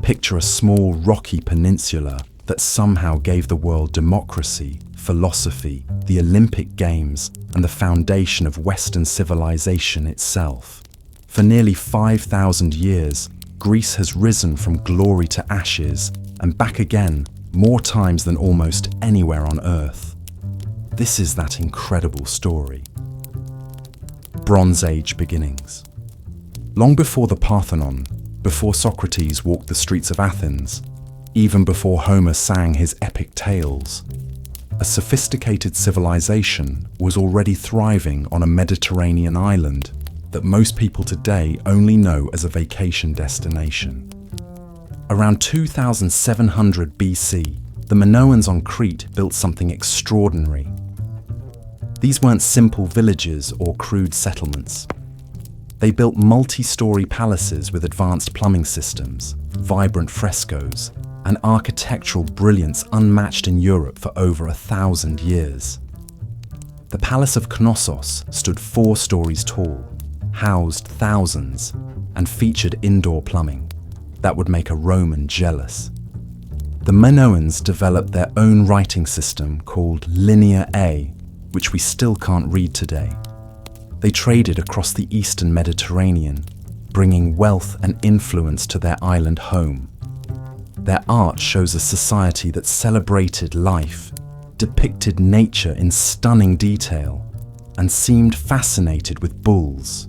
Picture a small rocky peninsula that somehow gave the world democracy, philosophy, the Olympic Games, and the foundation of Western civilization itself. For nearly 5,000 years, Greece has risen from glory to ashes and back again more times than almost anywhere on Earth. This is that incredible story. Bronze Age beginnings. Long before the Parthenon, before Socrates walked the streets of Athens, even before Homer sang his epic tales, a sophisticated civilization was already thriving on a Mediterranean island that most people today only know as a vacation destination. Around 2700 BC, the Minoans on Crete built something extraordinary. These weren't simple villages or crude settlements. They built multi-story palaces with advanced plumbing systems, vibrant frescoes, and architectural brilliance unmatched in Europe for over 1,000 years. The Palace of Knossos stood 4 stories tall, housed thousands, and featured indoor plumbing that would make a Roman jealous. The Minoans developed their own writing system called Linear A, which we still can't read today. They traded across the eastern Mediterranean, bringing wealth and influence to their island home. Their art shows a society that celebrated life, depicted nature in stunning detail, and seemed fascinated with bulls.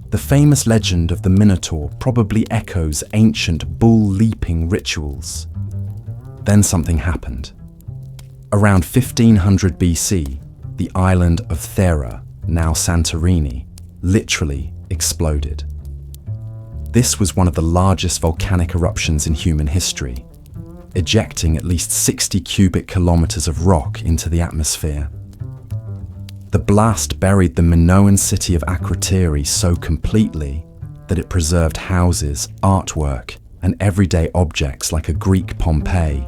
The famous legend of the Minotaur probably echoes ancient bull-leaping rituals. Then something happened. Around 1500 BC, the island of Thera, now Santorini, literally exploded. This was one of the largest volcanic eruptions in human history, ejecting at least 60 cubic kilometers of rock into the atmosphere. The blast buried the Minoan city of Akrotiri so completely that it preserved houses, artwork, and everyday objects like a Greek Pompeii.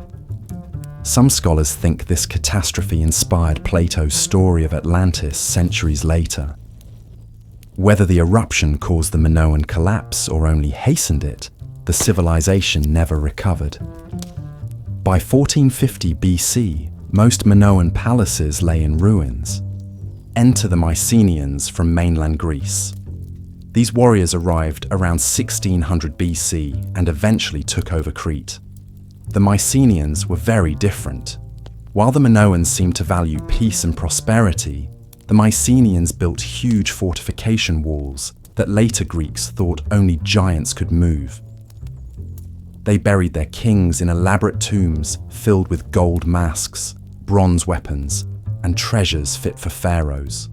Some scholars think this catastrophe inspired Plato's story of Atlantis centuries later. Whether the eruption caused the Minoan collapse or only hastened it, the civilization never recovered. By 1450 BC, most Minoan palaces lay in ruins. Enter the Mycenaeans from mainland Greece. These warriors arrived around 1600 BC and eventually took over Crete. The Mycenaeans were very different. While the Minoans seemed to value peace and prosperity, the Mycenaeans built huge fortification walls that later Greeks thought only giants could move. They buried their kings in elaborate tombs filled with gold masks, bronze weapons, and treasures fit for pharaohs.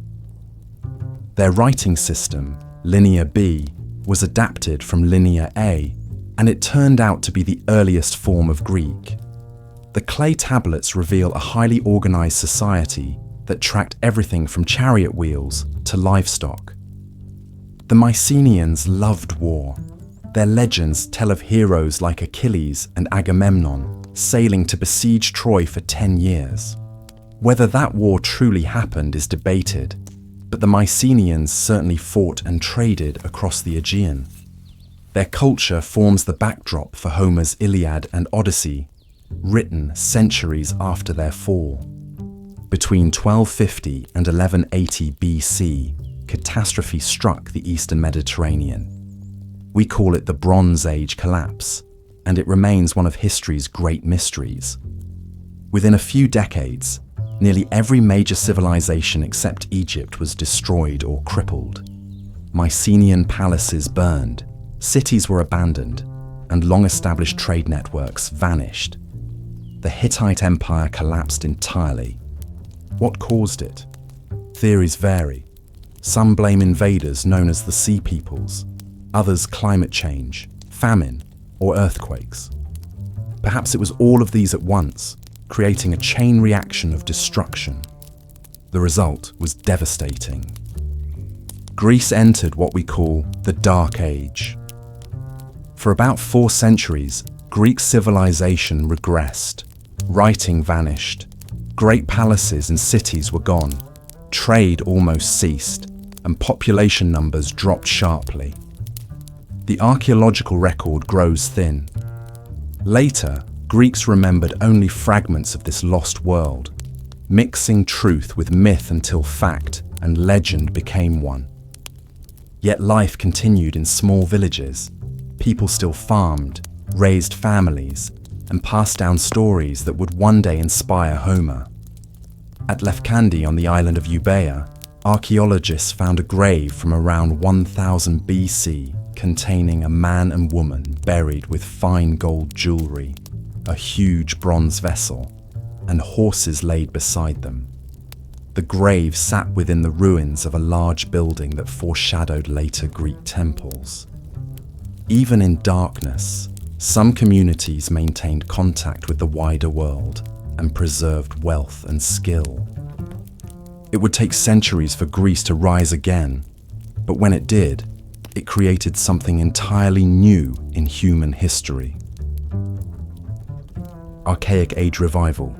Their writing system, Linear B, was adapted from Linear A, and it turned out to be the earliest form of Greek. The clay tablets reveal a highly organized society that tracked everything from chariot wheels to livestock. The Mycenaeans loved war. Their legends tell of heroes like Achilles and Agamemnon sailing to besiege Troy for 10 years. Whether that war truly happened is debated, but the Mycenaeans certainly fought and traded across the Aegean. Their culture forms the backdrop for Homer's Iliad and Odyssey, written centuries after their fall. Between 1250 and 1180 BC, catastrophe struck the eastern Mediterranean. We call it the Bronze Age collapse, and it remains one of history's great mysteries. Within a few decades, nearly every major civilization except Egypt was destroyed or crippled. Mycenaean palaces burned, cities were abandoned, and long-established trade networks vanished. The Hittite Empire collapsed entirely. What caused it? Theories vary. Some blame invaders known as the Sea Peoples, others climate change, famine, or earthquakes. Perhaps it was all of these at once, creating a chain reaction of destruction. The result was devastating. Greece entered what we call the Dark Age. For about 4 centuries, Greek civilization regressed. Writing vanished. Great palaces and cities were gone. Trade almost ceased, and population numbers dropped sharply. The archaeological record grows thin, Later, Greeks remembered only fragments of this lost world, mixing truth with myth until fact and legend became one. Yet life continued in small villages. People still farmed, raised families, and passed down stories that would one day inspire Homer. At Lefkandi on the island of Euboea, archaeologists found a grave from around 1000 BC containing a man and woman buried with fine gold jewelry, a huge bronze vessel, and horses laid beside them. The grave sat within the ruins of a large building that foreshadowed later Greek temples. Even in darkness, some communities maintained contact with the wider world and preserved wealth and skill. It would take centuries for Greece to rise again, but when it did, it created something entirely new in human history. Archaic Age Revival.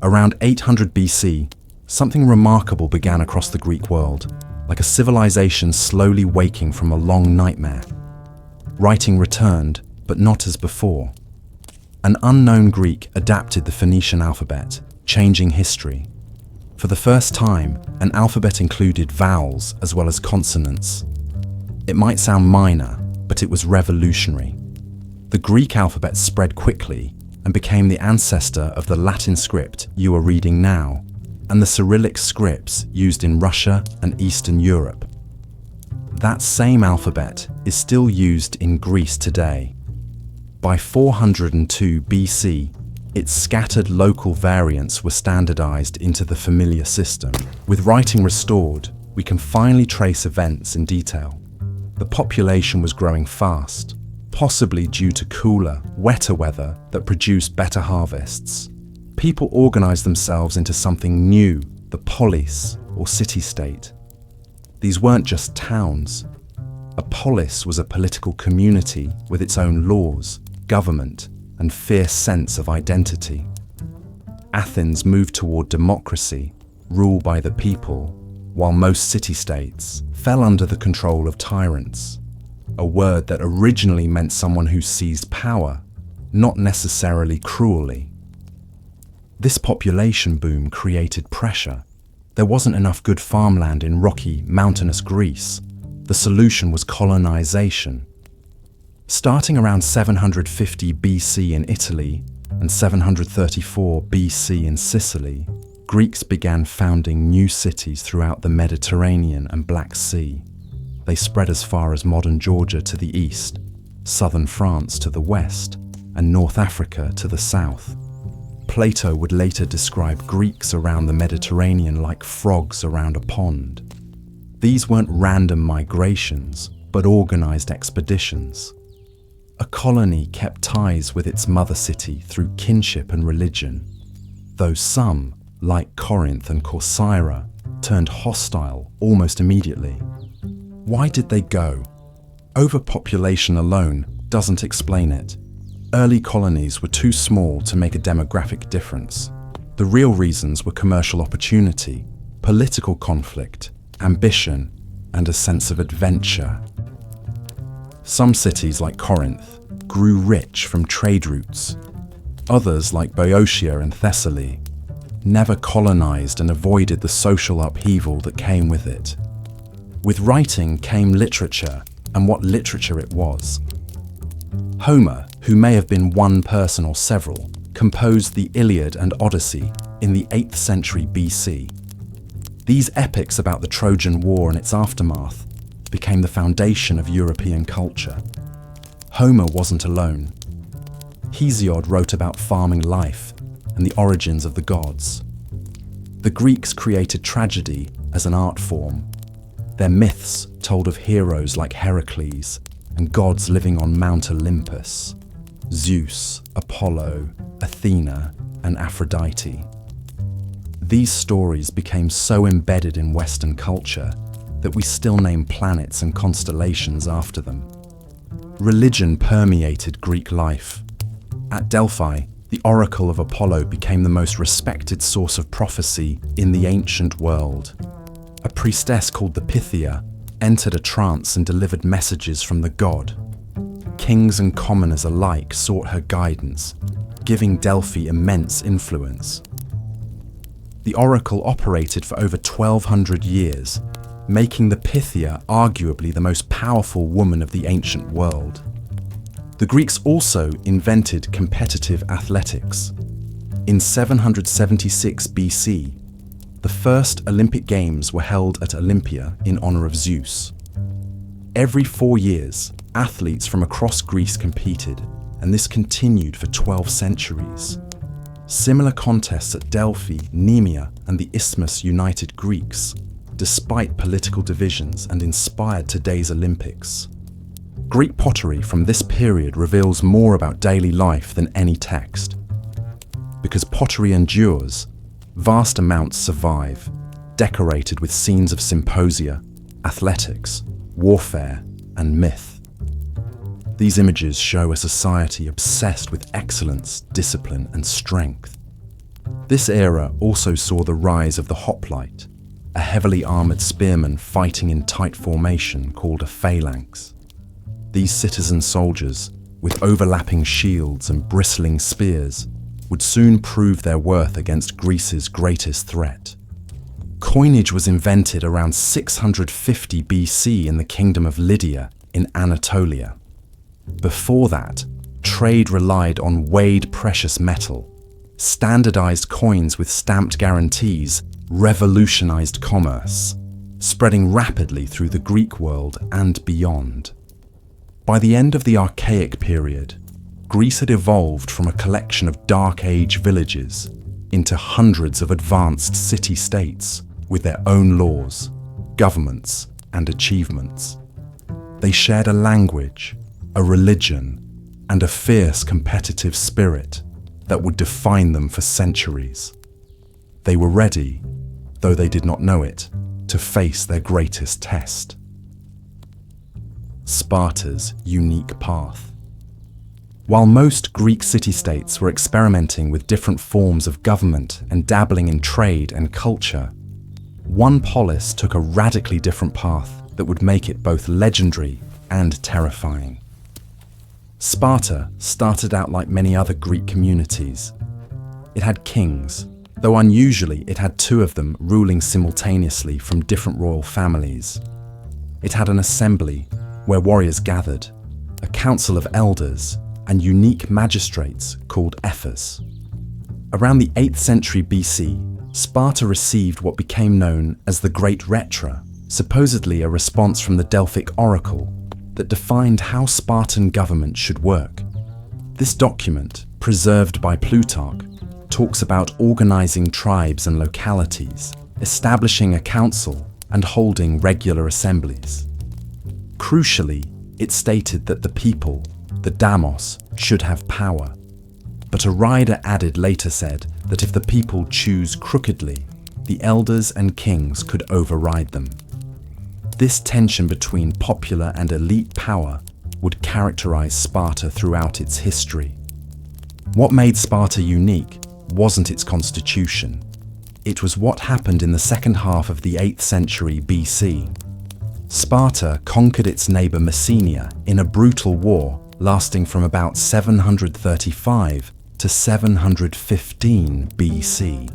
Around 800 BC, something remarkable began across the Greek world, like a civilization slowly waking from a long nightmare. Writing returned, but not as before. An unknown Greek adapted the Phoenician alphabet, changing history. For the first time, an alphabet included vowels as well as consonants. It might sound minor, but it was revolutionary. The Greek alphabet spread quickly and became the ancestor of the Latin script you are reading now, and the Cyrillic scripts used in Russia and Eastern Europe. That same alphabet is still used in Greece today. By 402 BC, its scattered local variants were standardized into the familiar system. With writing restored, we can finally trace events in detail. The population was growing fast, possibly due to cooler, wetter weather that produced better harvests. People organized themselves into something new, the polis, or city-state. These weren't just towns. A polis was a political community with its own laws, government, and fierce sense of identity. Athens moved toward democracy, rule by the people, while most city-states fell under the control of tyrants, a word that originally meant someone who seized power, not necessarily cruelly. This population boom created pressure. There wasn't enough good farmland in rocky, mountainous Greece. The solution was colonization. Starting around 750 BC in Italy and 734 BC in Sicily, Greeks began founding new cities throughout the Mediterranean and Black Sea. They spread as far as modern Georgia to the east, southern France to the west, and North Africa to the south. Plato would later describe Greeks around the Mediterranean like frogs around a pond. These weren't random migrations, but organized expeditions. A colony kept ties with its mother city through kinship and religion, though some, like Corinth and Corcyra, turned hostile almost immediately. Why did they go? Overpopulation alone doesn't explain it. Early colonies were too small to make a demographic difference. The real reasons were commercial opportunity, political conflict, ambition, and a sense of adventure. Some cities, like Corinth, grew rich from trade routes. Others, like Boeotia and Thessaly, never colonized and avoided the social upheaval that came with it. With writing came literature, and what literature it was. Homer, who may have been one person or several, composed the Iliad and Odyssey in the 8th century BC. These epics about the Trojan War and its aftermath became the foundation of European culture. Homer wasn't alone. Hesiod wrote about farming life and the origins of the gods. The Greeks created tragedy as an art form. Their myths told of heroes like Heracles and gods living on Mount Olympus: Zeus, Apollo, Athena, and Aphrodite. These stories became so embedded in Western culture that we still name planets and constellations after them. Religion permeated Greek life. At Delphi, the oracle of Apollo became the most respected source of prophecy in the ancient world. A priestess called the Pythia entered a trance and delivered messages from the god. kings and commoners alike sought her guidance, giving Delphi immense influence. The oracle operated for over 1,200 years, making the Pythia arguably the most powerful woman of the ancient world. The Greeks also invented competitive athletics. In 776 BC, the first Olympic Games were held at Olympia in honor of Zeus. Every 4 years, athletes from across Greece competed, and this continued for 12 centuries. Similar contests at Delphi, Nemea, and the Isthmus united Greeks, despite political divisions, and inspired today's Olympics. Greek pottery from this period reveals more about daily life than any text. Because pottery endures, vast amounts survive, decorated with scenes of symposia, athletics, warfare, and myth. These images show a society obsessed with excellence, discipline, and strength. This era also saw the rise of the hoplite, a heavily armoured spearman fighting in tight formation called a phalanx. These citizen soldiers, with overlapping shields and bristling spears, would soon prove their worth against Greece's greatest threat. Coinage was invented around 650 BC in the kingdom of Lydia in Anatolia. Before that, trade relied on weighed precious metal. Standardized coins with stamped guarantees revolutionized commerce, spreading rapidly through the Greek world and beyond. By the end of the Archaic period, Greece had evolved from a collection of Dark Age villages into hundreds of advanced city-states with their own laws, governments, and achievements. They shared a language, a religion, and a fierce competitive spirit that would define them for centuries. They were ready, though they did not know it, to face their greatest test. Sparta's unique path. While most Greek city-states were experimenting with different forms of government and dabbling in trade and culture, one polis took a radically different path that would make it both legendary and terrifying. Sparta started out like many other Greek communities. It had kings, though unusually it had 2 of them ruling simultaneously from different royal families. It had an assembly where warriors gathered, a council of elders, and unique magistrates called ephors. Around the 8th century BC, Sparta received what became known as the Great Retra, supposedly a response from the Delphic oracle that defined how Spartan government should work. This document, preserved by Plutarch, talks about organizing tribes and localities, establishing a council, and holding regular assemblies. Crucially, it stated that the people, the damos, should have power. But a rider added later said that if the people choose crookedly, the elders and kings could override them. This tension between popular and elite power would characterize Sparta throughout its history. What made Sparta unique wasn't its constitution. It was what happened in the second half of the 8th century BC. Sparta conquered its neighbor Messenia in a brutal war lasting from about 735 to 715 BC.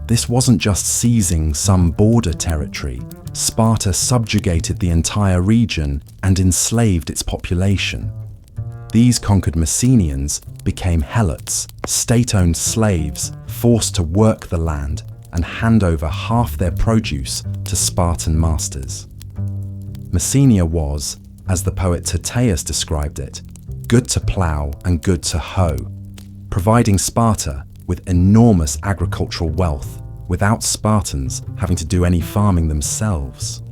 This wasn't just seizing some border territory. Sparta subjugated the entire region and enslaved its population. These conquered Messenians became helots, state-owned slaves forced to work the land and hand over half their produce to Spartan masters. Messenia was, as the poet Tyrtaeus described it, good to plough and good to hoe, providing Sparta with enormous agricultural wealth without Spartans having to do any farming themselves.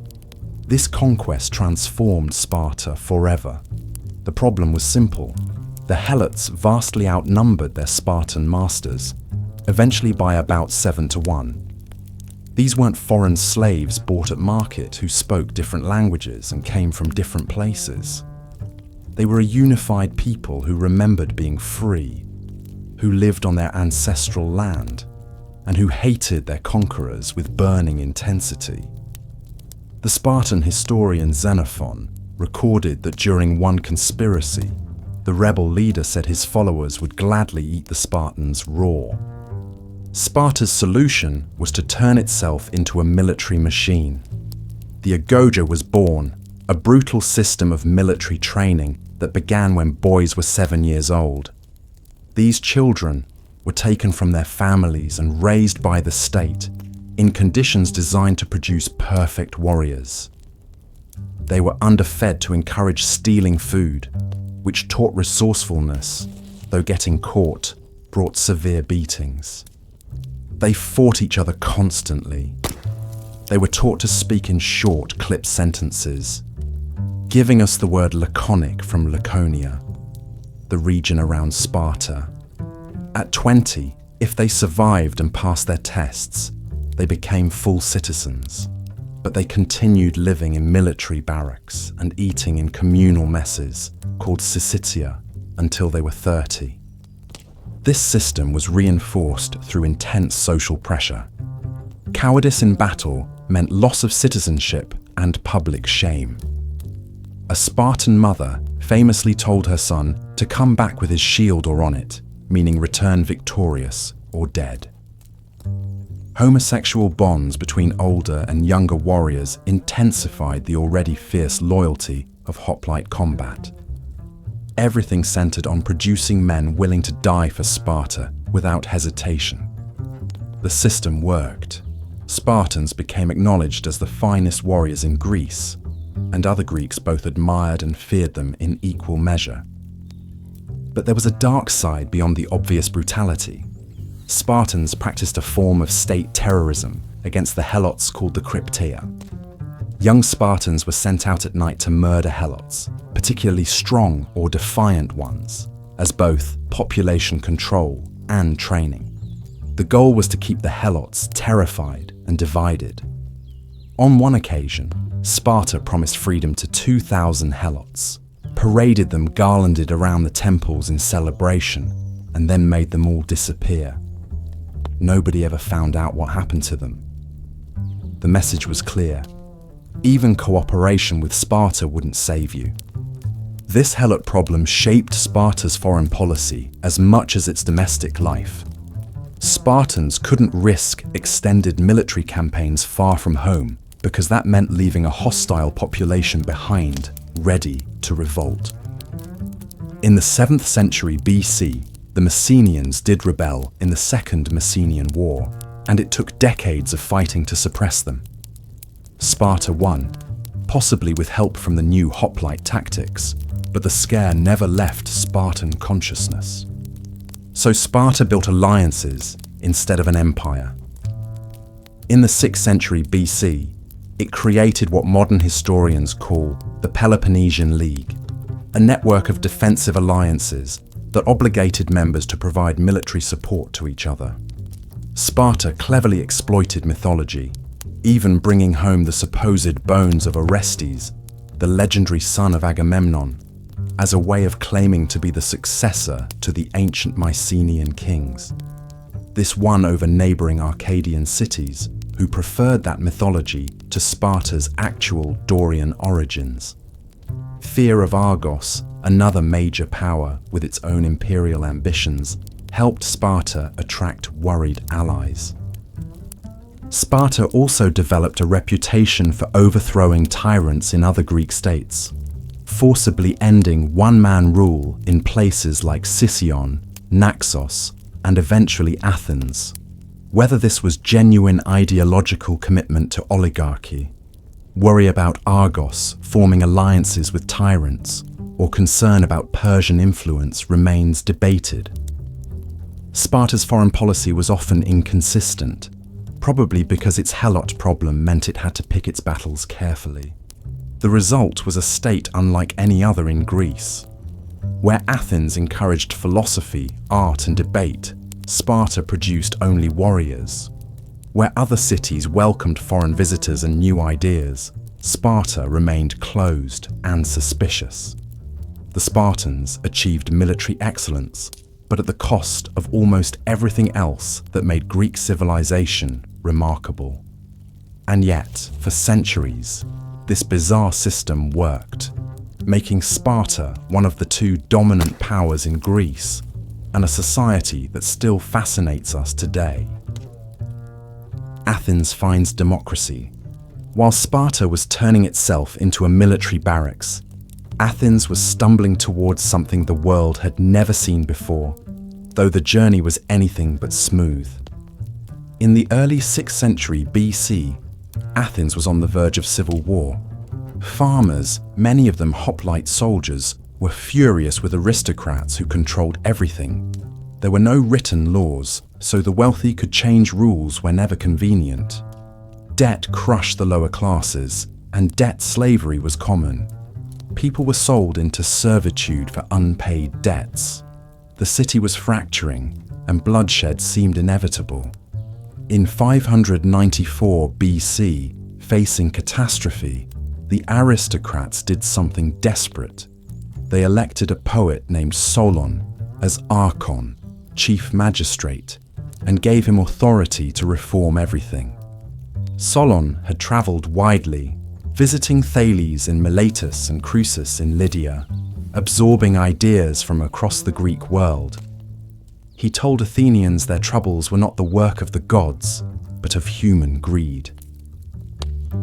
This conquest transformed Sparta forever. The problem was simple. The helots vastly outnumbered their Spartan masters, eventually by about 7-1. These weren't foreign slaves bought at market who spoke different languages and came from different places. They were a unified people who remembered being free, who lived on their ancestral land, and who hated their conquerors with burning intensity. The Spartan historian Xenophon recorded that during one conspiracy, the rebel leader said his followers would gladly eat the Spartans raw. Sparta's solution was to turn itself into a military machine. The agoge was born, a brutal system of military training that began when boys were 7 years old. These children were taken from their families and raised by the state in conditions designed to produce perfect warriors. They were underfed to encourage stealing food, which taught resourcefulness, though getting caught brought severe beatings. They fought each other constantly. They were taught to speak in short, clipped sentences, giving us the word laconic from Laconia, the region around Sparta. At 20, if they survived and passed their tests, they became full citizens, but they continued living in military barracks and eating in communal messes called syssitia until they were 30. This system was reinforced through intense social pressure. Cowardice in battle meant loss of citizenship and public shame. A Spartan mother famously told her son to come back with his shield or on it, meaning return victorious or dead. Homosexual bonds between older and younger warriors intensified the already fierce loyalty of hoplite combat. Everything centered on producing men willing to die for Sparta without hesitation. The system worked. Spartans became acknowledged as the finest warriors in Greece, and other Greeks both admired and feared them in equal measure. But there was a dark side beyond the obvious brutality. Spartans practiced a form of state terrorism against the helots called the Krypteia. Young Spartans were sent out at night to murder helots, particularly strong or defiant ones, as both population control and training. The goal was to keep the helots terrified and divided. On one occasion, Sparta promised freedom to 2,000 helots, paraded them garlanded around the temples in celebration, and then made them all disappear. Nobody ever found out what happened to them. The message was clear. Even cooperation with Sparta wouldn't save you. This helot problem shaped Sparta's foreign policy as much as its domestic life. Spartans couldn't risk extended military campaigns far from home because that meant leaving a hostile population behind, ready to revolt. In the 7th century BC, the Messenians did rebel in the Second Messenian War, and it took decades of fighting to suppress them. Sparta won, possibly with help from the new hoplite tactics, but the scare never left Spartan consciousness. So Sparta built alliances instead of an empire. In the 6th century BC, it created what modern historians call the Peloponnesian League, a network of defensive alliances that obligated members to provide military support to each other. Sparta cleverly exploited mythology, even bringing home the supposed bones of Orestes, the legendary son of Agamemnon, as a way of claiming to be the successor to the ancient Mycenaean kings. This won over neighboring Arcadian cities, who preferred that mythology to Sparta's actual Dorian origins. Fear of Argos, another major power with its own imperial ambitions, helped Sparta attract worried allies. Sparta also developed a reputation for overthrowing tyrants in other Greek states, forcibly ending one-man rule in places like Sicyon, Naxos, and eventually Athens. Whether this was genuine ideological commitment to oligarchy, worry about Argos forming alliances with tyrants, or concern about Persian influence remains debated. Sparta's foreign policy was often inconsistent, probably because its helot problem meant it had to pick its battles carefully. The result was a state unlike any other in Greece. Where Athens encouraged philosophy, art, and debate, Sparta produced only warriors. Where other cities welcomed foreign visitors and new ideas, Sparta remained closed and suspicious. The Spartans achieved military excellence, but at the cost of almost everything else that made Greek civilization remarkable. And yet, for centuries, this bizarre system worked. making Sparta one of the two dominant powers in Greece, and a society that still fascinates us today. Athens finds democracy. While Sparta was turning itself into a military barracks, Athens was stumbling towards something the world had never seen before, though the journey was anything but smooth. In the early 6th century BC, Athens was on the verge of civil war. Farmers, many of them hoplite soldiers, were furious with aristocrats who controlled everything. There were no written laws, so the wealthy could change rules whenever convenient. Debt crushed the lower classes, and debt slavery was common. People were sold into servitude for unpaid debts. The city was fracturing, and bloodshed seemed inevitable. In 594 BC, facing catastrophe, the aristocrats did something desperate. They elected a poet named Solon as archon, chief magistrate, and gave him authority to reform everything. Solon had travelled widely, visiting Thales in Miletus and Crucis in Lydia, absorbing ideas from across the Greek world. He told Athenians their troubles were not the work of the gods, but of human greed.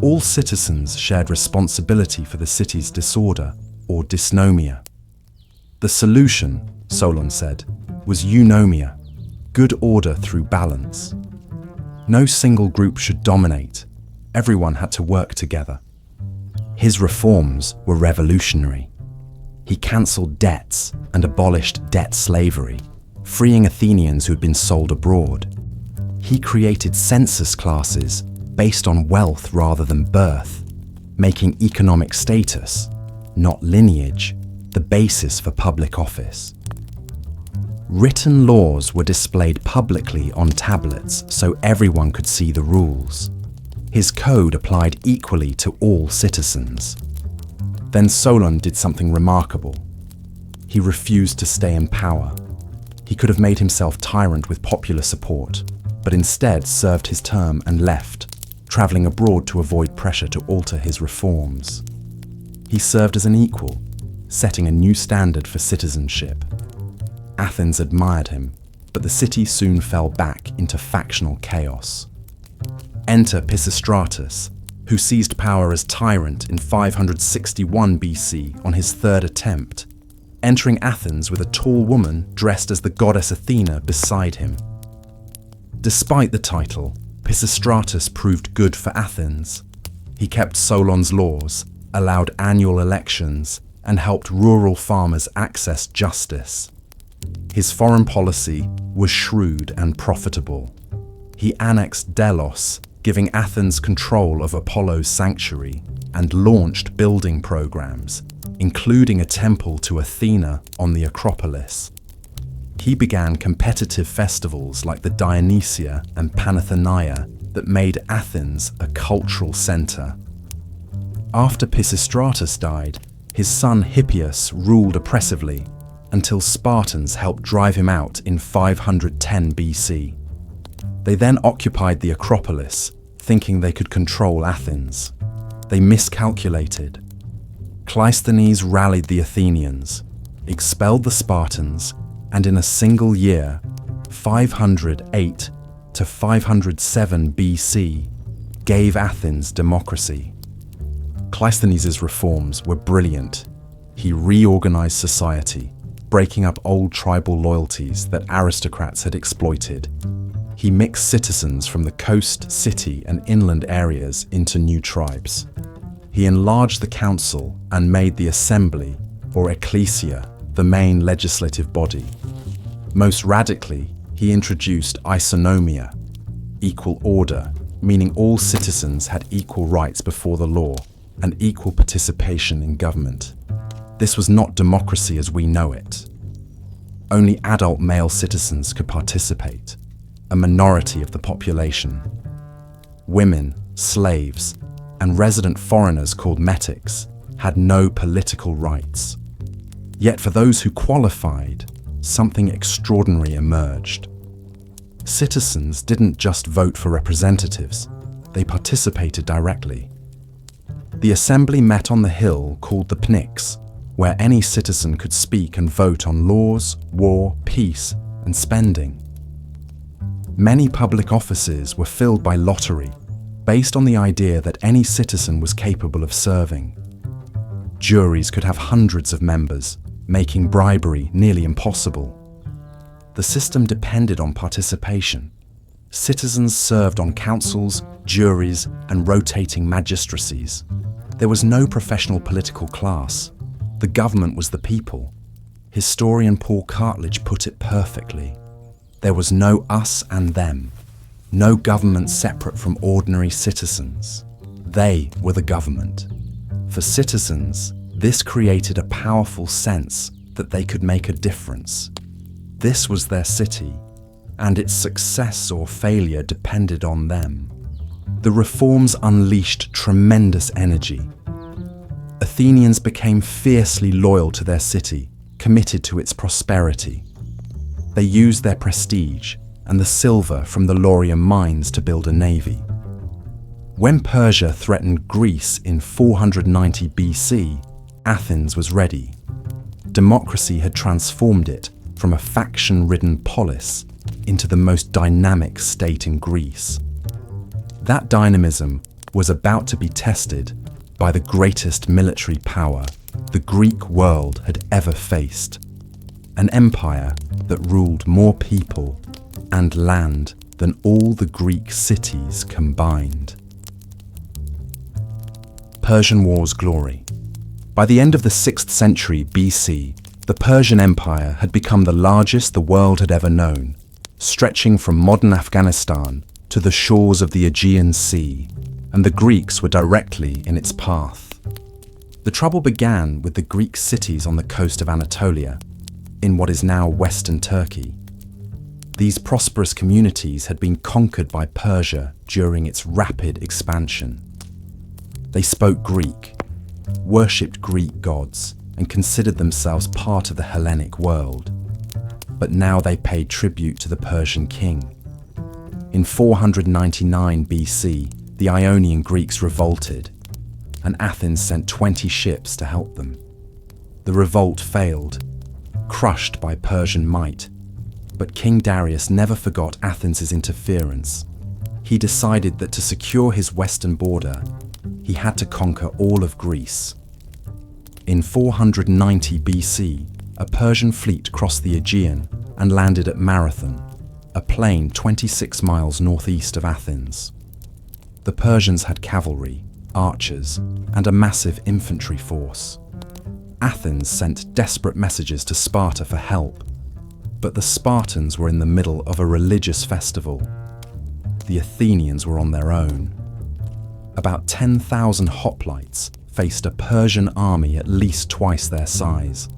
All citizens shared responsibility for the city's disorder, or dysnomia. The solution, Solon said, was eunomia, good order through balance. No single group should dominate. Everyone had to work together. His reforms were revolutionary. He cancelled debts and abolished debt slavery, freeing Athenians who'd been sold abroad. He created census classes based on wealth rather than birth, making economic status, not lineage, the basis for public office. Written laws were displayed publicly on tablets so everyone could see the rules. His code applied equally to all citizens. Then Solon did something remarkable. He refused to stay in power. He could have made himself tyrant with popular support, but instead served his term and left, travelling abroad to avoid pressure to alter his reforms. He served as an equal, setting a new standard for citizenship. Athens admired him, but the city soon fell back into factional chaos. Enter Pisistratus, who seized power as tyrant in 561 BC on his third attempt, entering Athens with a tall woman dressed as the goddess Athena beside him. Despite the title, Pisistratus proved good for Athens. He kept Solon's laws, allowed annual elections, and helped rural farmers access justice. His foreign policy was shrewd and profitable. He annexed Delos, giving Athens control of Apollo's sanctuary, and launched building programs, including a temple to Athena on the Acropolis. He began competitive festivals like the Dionysia and Panathenaea that made Athens a cultural centre. After Pisistratus died, his son Hippias ruled oppressively until Spartans helped drive him out in 510 BC. They then occupied the Acropolis, thinking they could control Athens. They miscalculated. Cleisthenes rallied the Athenians, expelled the Spartans, and in a single year, 508 to 507 BC, gave Athens democracy. Cleisthenes' reforms were brilliant. He reorganized society, breaking up old tribal loyalties that aristocrats had exploited. He mixed citizens from the coast, city, and inland areas into new tribes. He enlarged the council and made the assembly, or ecclesia, the main legislative body. Most radically, he introduced isonomia, equal order, meaning all citizens had equal rights before the law and equal participation in government. This was not democracy as we know it. Only adult male citizens could participate, a minority of the population. Women, slaves, and resident foreigners called metics had no political rights. Yet for those who qualified, something extraordinary emerged. Citizens didn't just vote for representatives, they participated directly. The assembly met on the hill called the Pnyx, where any citizen could speak and vote on laws, war, peace, and spending. Many public offices were filled by lottery, based on the idea that any citizen was capable of serving. Juries could have hundreds of members, making bribery nearly impossible. The system depended on participation. Citizens served on councils, juries, and rotating magistracies. There was no professional political class. The government was the people. Historian Paul Cartledge put it perfectly. There was no us and them, no government separate from ordinary citizens. They were the government. For citizens, this created a powerful sense that they could make a difference. This was their city, and its success or failure depended on them. The reforms unleashed tremendous energy. Athenians became fiercely loyal to their city, committed to its prosperity. They used their prestige and the silver from the laurium mines to build a navy. When Persia threatened Greece in 490 BC, Athens was ready. Democracy had transformed it from a faction-ridden polis into the most dynamic state in Greece. That dynamism was about to be tested by the greatest military power the Greek world had ever faced, an empire that ruled more people and land than all the Greek cities combined. Persian Wars glory. By the end of the 6th century BC, the Persian Empire had become the largest the world had ever known, stretching from modern Afghanistan to the shores of the Aegean Sea, and the Greeks were directly in its path. The trouble began with the Greek cities on the coast of Anatolia, in what is now western Turkey. These prosperous communities had been conquered by Persia during its rapid expansion. They spoke Greek, worshipped Greek gods, and considered themselves part of the Hellenic world. But now they paid tribute to the Persian king. In 499 BC, the Ionian Greeks revolted, and Athens sent 20 ships to help them. The revolt failed, crushed by Persian might, but King Darius never forgot Athens' interference. He decided that to secure his western border, he had to conquer all of Greece. In 490 BC, a Persian fleet crossed the Aegean and landed at Marathon, a plain 26 miles northeast of Athens. The Persians had cavalry, archers, and a massive infantry force. Athens sent desperate messages to Sparta for help, but the Spartans were in the middle of a religious festival. The Athenians were on their own. About 10,000 hoplites faced a Persian army at least twice their size.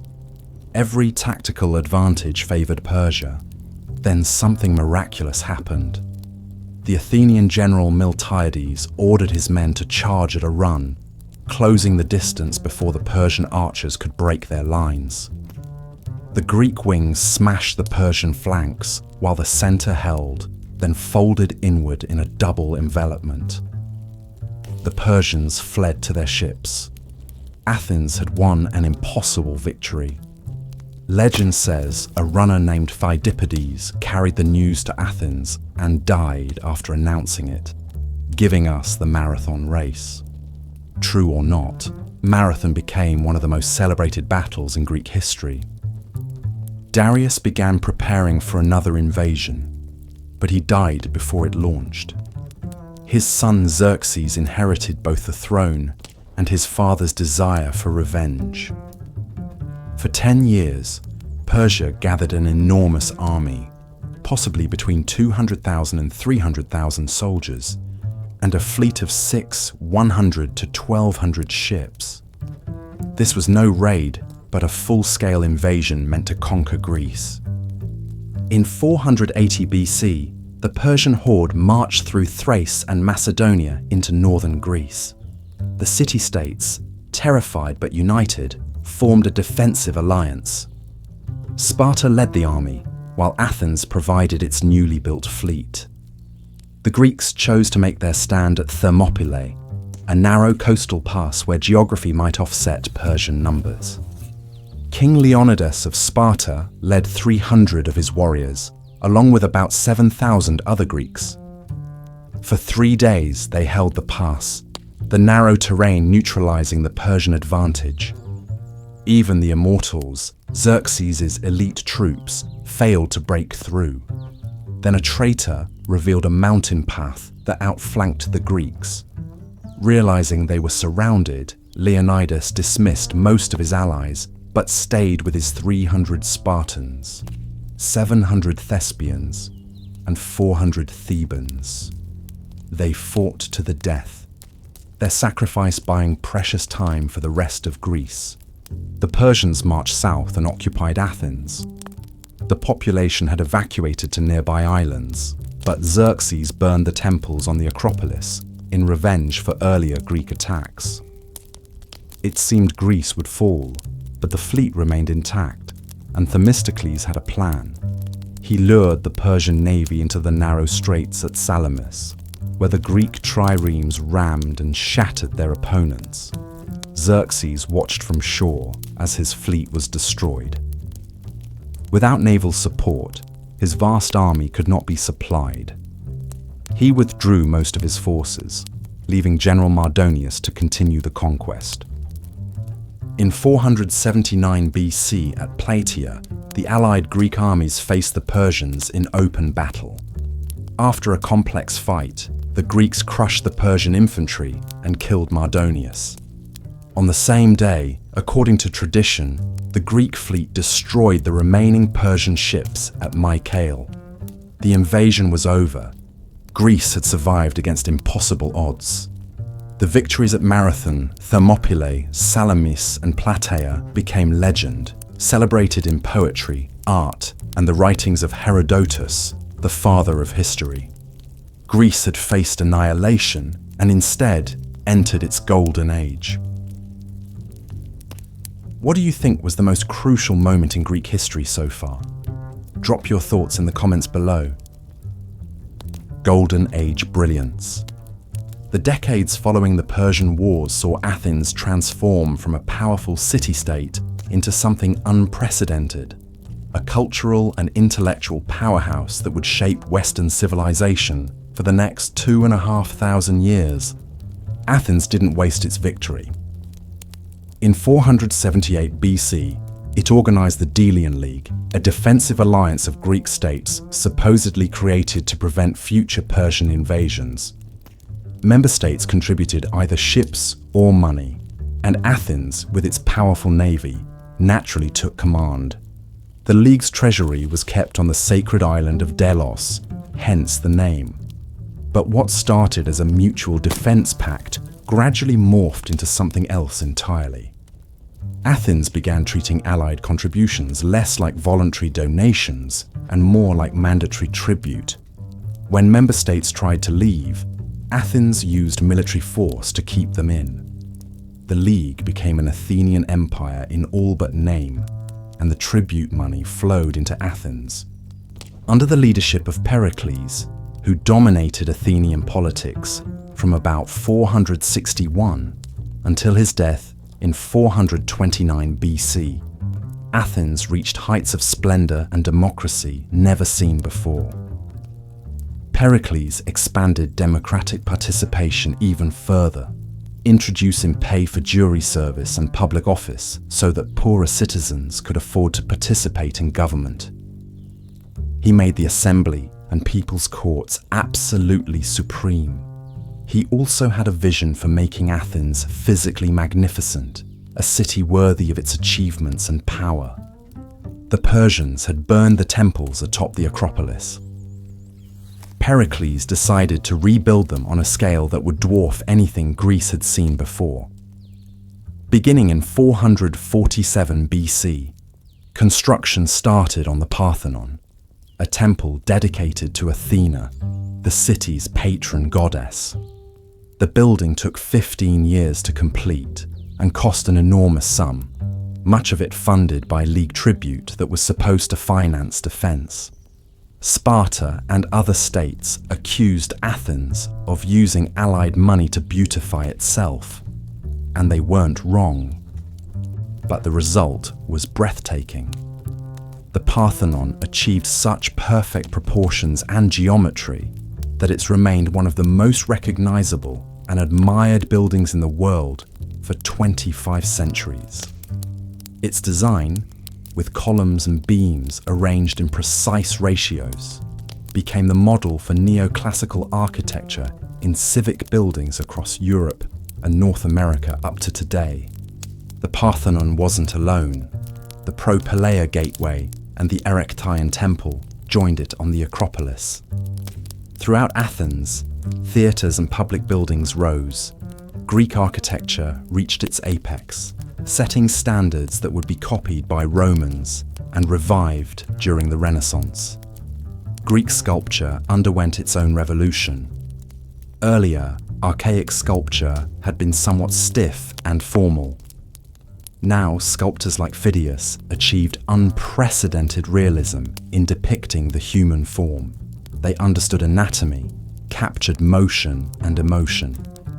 Every tactical advantage favored Persia. Then something miraculous happened. The Athenian general Miltiades ordered his men to charge at a run, closing the distance before the Persian archers could break their lines. The Greek wings smashed the Persian flanks while the center held, then folded inward in a double envelopment. The Persians fled to their ships. Athens had won an impossible victory. Legend says a runner named Phidippides carried the news to Athens and died after announcing it, giving us the marathon race. True or not, Marathon became one of the most celebrated battles in Greek history. Darius began preparing for another invasion, but he died before it launched. His son Xerxes inherited both the throne and his father's desire for revenge. For 10 years, Persia gathered an enormous army, possibly between 200,000 and 300,000 soldiers, and a fleet of 100 to 1,200 ships. This was no raid, but a full-scale invasion meant to conquer Greece. In 480 BC, the Persian horde marched through Thrace and Macedonia into northern Greece. The city-states, terrified but united, formed a defensive alliance. Sparta led the army, while Athens provided its newly built fleet. The Greeks chose to make their stand at Thermopylae, a narrow coastal pass where geography might offset Persian numbers. King Leonidas of Sparta led 300 of his warriors, along with about 7,000 other Greeks. For 3 days they held the pass, the narrow terrain neutralizing the Persian advantage. Even the immortals, Xerxes' elite troops, failed to break through. Then a traitor revealed a mountain path that outflanked the Greeks. Realizing they were surrounded, Leonidas dismissed most of his allies, but stayed with his 300 Spartans, 700 Thespians, and 400 Thebans. They fought to the death, their sacrifice buying precious time for the rest of Greece. The Persians marched south and occupied Athens. The population had evacuated to nearby islands, but Xerxes burned the temples on the Acropolis in revenge for earlier Greek attacks. It seemed Greece would fall, but the fleet remained intact, and Themistocles had a plan. He lured the Persian navy into the narrow straits at Salamis, where the Greek triremes rammed and shattered their opponents. Xerxes watched from shore as his fleet was destroyed. Without naval support, his vast army could not be supplied. He withdrew most of his forces, leaving General Mardonius to continue the conquest. In 479 BC at Plataea, the allied Greek armies faced the Persians in open battle. After a complex fight, the Greeks crushed the Persian infantry and killed Mardonius. On the same day, according to tradition, the Greek fleet destroyed the remaining Persian ships at Mycale. The invasion was over. Greece had survived against impossible odds. The victories at Marathon, Thermopylae, Salamis, and Plataea became legend, celebrated in poetry, art, and the writings of Herodotus, the father of history. Greece had faced annihilation and instead entered its golden age. What do you think was the most crucial moment in Greek history so far? Drop your thoughts in the comments below. Golden Age brilliance. The decades following the Persian Wars saw Athens transform from a powerful city-state into something unprecedented, a cultural and intellectual powerhouse that would shape Western civilization for the next 2,500 years. Athens didn't waste its victory. In 478 BC, it organized the Delian League, a defensive alliance of Greek states supposedly created to prevent future Persian invasions. Member states contributed either ships or money, and Athens, with its powerful navy, naturally took command. The League's treasury was kept on the sacred island of Delos, hence the name. But what started as a mutual defense pact gradually morphed into something else entirely. Athens began treating allied contributions less like voluntary donations and more like mandatory tribute. When member states tried to leave, Athens used military force to keep them in. The League became an Athenian empire in all but name, and the tribute money flowed into Athens. Under the leadership of Pericles, who dominated Athenian politics from about 461 until his death in 429 BC, Athens reached heights of splendor and democracy never seen before. Pericles expanded democratic participation even further, introducing pay for jury service and public office so that poorer citizens could afford to participate in government. He made the assembly and people's courts absolutely supreme. He also had a vision for making Athens physically magnificent, a city worthy of its achievements and power. The Persians had burned the temples atop the Acropolis. Pericles decided to rebuild them on a scale that would dwarf anything Greece had seen before. Beginning in 447 BC, construction started on the Parthenon, a temple dedicated to Athena, the city's patron goddess. The building took 15 years to complete and cost an enormous sum, much of it funded by League tribute that was supposed to finance defense. Sparta and other states accused Athens of using allied money to beautify itself, and they weren't wrong. but the result was breathtaking. The Parthenon achieved such perfect proportions and geometry that it's remained one of the most recognizable and admired buildings in the world for 25 centuries. Its design, with columns and beams arranged in precise ratios, became the model for neoclassical architecture in civic buildings across Europe and North America up to today. The Parthenon wasn't alone. The Propylaea Gateway and the Erectaion Temple joined it on the Acropolis. Throughout Athens, theatres and public buildings rose. Greek architecture reached its apex, setting standards that would be copied by Romans and revived during the Renaissance. Greek sculpture underwent its own revolution. Earlier, archaic sculpture had been somewhat stiff and formal. Now, sculptors like Phidias achieved unprecedented realism in depicting the human form. They understood anatomy, captured motion and emotion,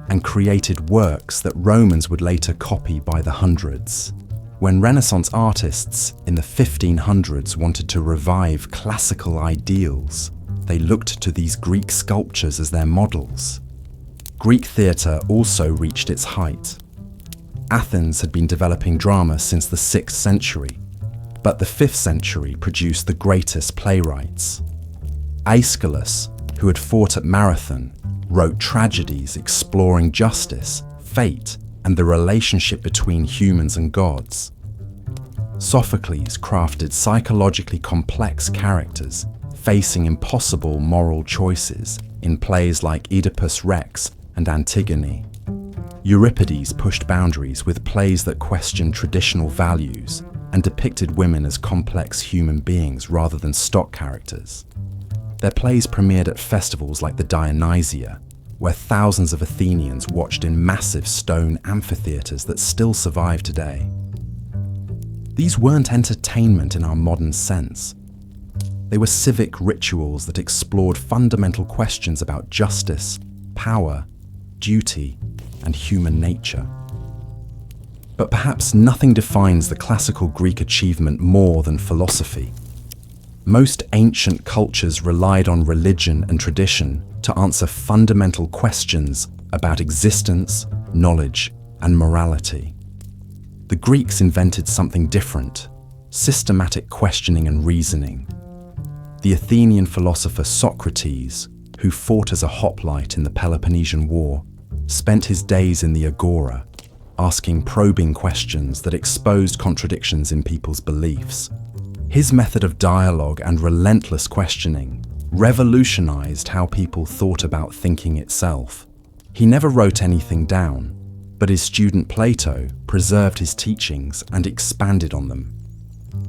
and created works that Romans would later copy by the hundreds. When Renaissance artists in the 1500s wanted to revive classical ideals, they looked to these Greek sculptures as their models. Greek theatre also reached its height. Athens had been developing drama since the 6th century, but the 5th century produced the greatest playwrights. Aeschylus, who had fought at Marathon, wrote tragedies exploring justice, fate, and the relationship between humans and gods. Sophocles crafted psychologically complex characters facing impossible moral choices in plays like Oedipus Rex and Antigone. Euripides pushed boundaries with plays that questioned traditional values and depicted women as complex human beings rather than stock characters. Their plays premiered at festivals like the Dionysia, where thousands of Athenians watched in massive stone amphitheatres that still survive today. These weren't entertainment in our modern sense. They were civic rituals that explored fundamental questions about justice, power, duty, and human nature. But perhaps nothing defines the classical Greek achievement more than philosophy. Most ancient cultures relied on religion and tradition to answer fundamental questions about existence, knowledge, and morality. The Greeks invented something different: systematic questioning and reasoning. The Athenian philosopher Socrates, who fought as a hoplite in the Peloponnesian War, spent his days in the agora, asking probing questions that exposed contradictions in people's beliefs. His method of dialogue and relentless questioning revolutionized how people thought about thinking itself. He never wrote anything down, but his student Plato preserved his teachings and expanded on them.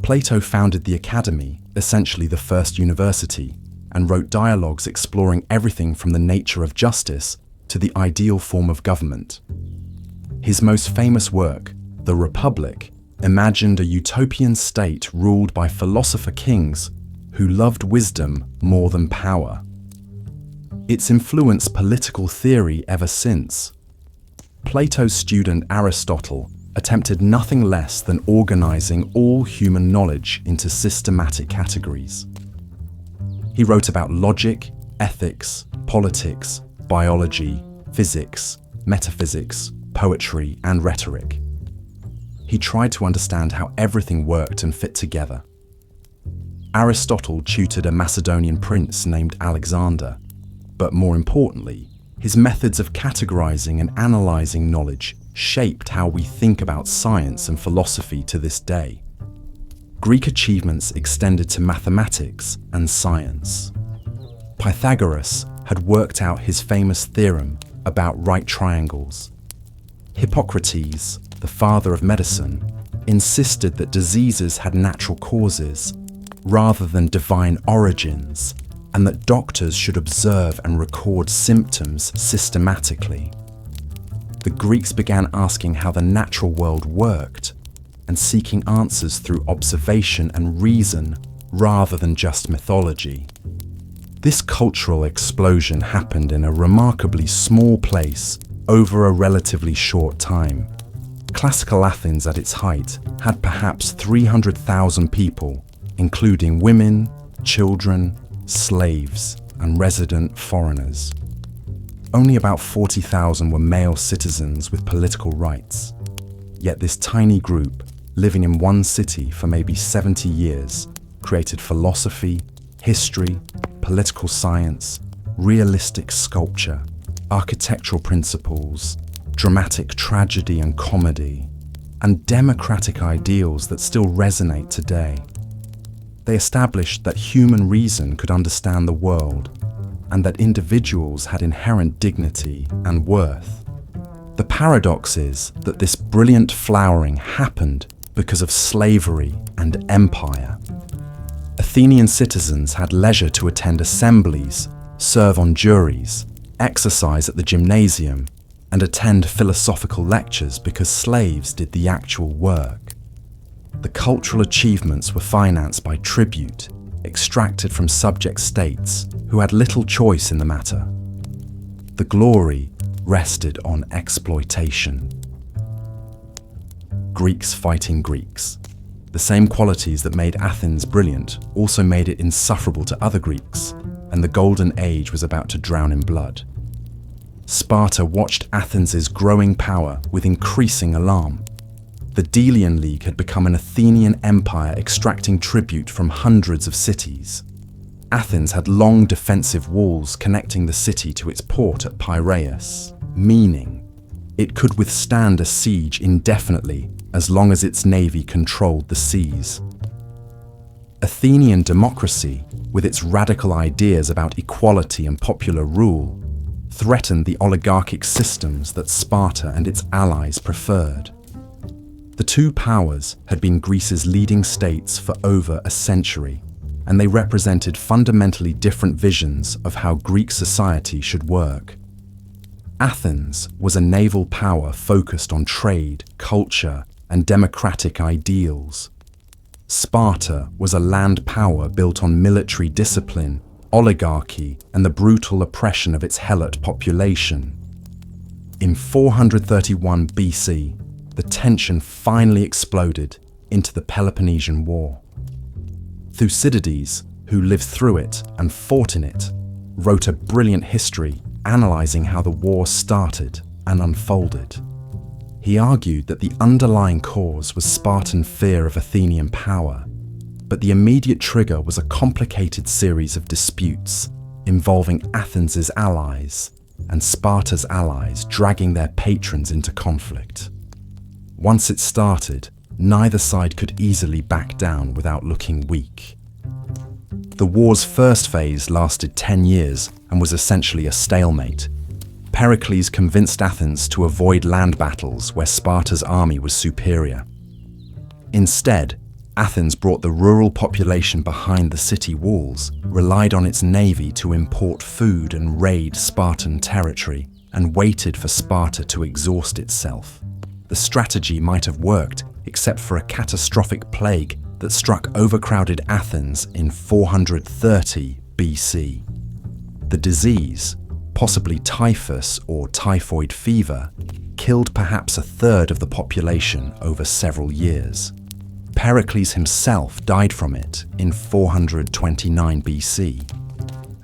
Plato founded the Academy, essentially the first university, and wrote dialogues exploring everything from the nature of justice to the ideal form of government. His most famous work, The Republic, imagined a utopian state ruled by philosopher kings who loved wisdom more than power. It's influenced political theory ever since. Plato's student Aristotle attempted nothing less than organizing all human knowledge into systematic categories. He wrote about logic, ethics, politics, biology, physics, metaphysics, poetry, and rhetoric. He tried to understand how everything worked and fit together. Aristotle tutored a Macedonian prince named Alexander, but more importantly, his methods of categorizing and analyzing knowledge shaped how we think about science and philosophy to this day. Greek achievements extended to mathematics and science. Pythagoras had worked out his famous theorem about right triangles. Hippocrates, the father of medicine, insisted that diseases had natural causes rather than divine origins, and that doctors should observe and record symptoms systematically. The Greeks began asking how the natural world worked and seeking answers through observation and reason rather than just mythology. This cultural explosion happened in a remarkably small place over a relatively short time. Classical Athens at its height had perhaps 300,000 people, including women, children, slaves, and resident foreigners. Only about 40,000 were male citizens with political rights. Yet this tiny group, living in one city for maybe 70 years, created philosophy, history, political science, realistic sculpture, architectural principles, dramatic tragedy and comedy, and democratic ideals that still resonate today. They established that human reason could understand the world, and that individuals had inherent dignity and worth. The paradox is that this brilliant flowering happened because of slavery and empire. Athenian citizens had leisure to attend assemblies, serve on juries, exercise at the gymnasium, and attend philosophical lectures because slaves did the actual work. The cultural achievements were financed by tribute, extracted from subject states who had little choice in the matter. The glory rested on exploitation. Greeks fighting Greeks. The same qualities that made Athens brilliant also made it insufferable to other Greeks, and the Golden Age was about to drown in blood. Sparta watched Athens' growing power with increasing alarm. The Delian League had become an Athenian empire extracting tribute from hundreds of cities. Athens had long defensive walls connecting the city to its port at Piraeus, meaning it could withstand a siege indefinitely as long as its navy controlled the seas. Athenian democracy, with its radical ideas about equality and popular rule, threatened the oligarchic systems that Sparta and its allies preferred. The two powers had been Greece's leading states for over a century, and they represented fundamentally different visions of how Greek society should work. Athens was a naval power focused on trade, culture, and democratic ideals. Sparta was a land power built on military discipline, oligarchy, and the brutal oppression of its helot population. In 431 BC, the tension finally exploded into the Peloponnesian War. Thucydides, who lived through it and fought in it, wrote a brilliant history analyzing how the war started and unfolded. He argued that the underlying cause was Spartan fear of Athenian power, but the immediate trigger was a complicated series of disputes involving Athens' allies and Sparta's allies dragging their patrons into conflict. Once it started, neither side could easily back down without looking weak. The war's first phase lasted 10 years and was essentially a stalemate. Pericles convinced Athens to avoid land battles where Sparta's army was superior. Instead, Athens brought the rural population behind the city walls, relied on its navy to import food and raid Spartan territory, and waited for Sparta to exhaust itself. The strategy might have worked, except for a catastrophic plague that struck overcrowded Athens in 430 BC. The disease, possibly typhus or typhoid fever, killed perhaps a third of the population over several years. Pericles himself died from it in 429 BC,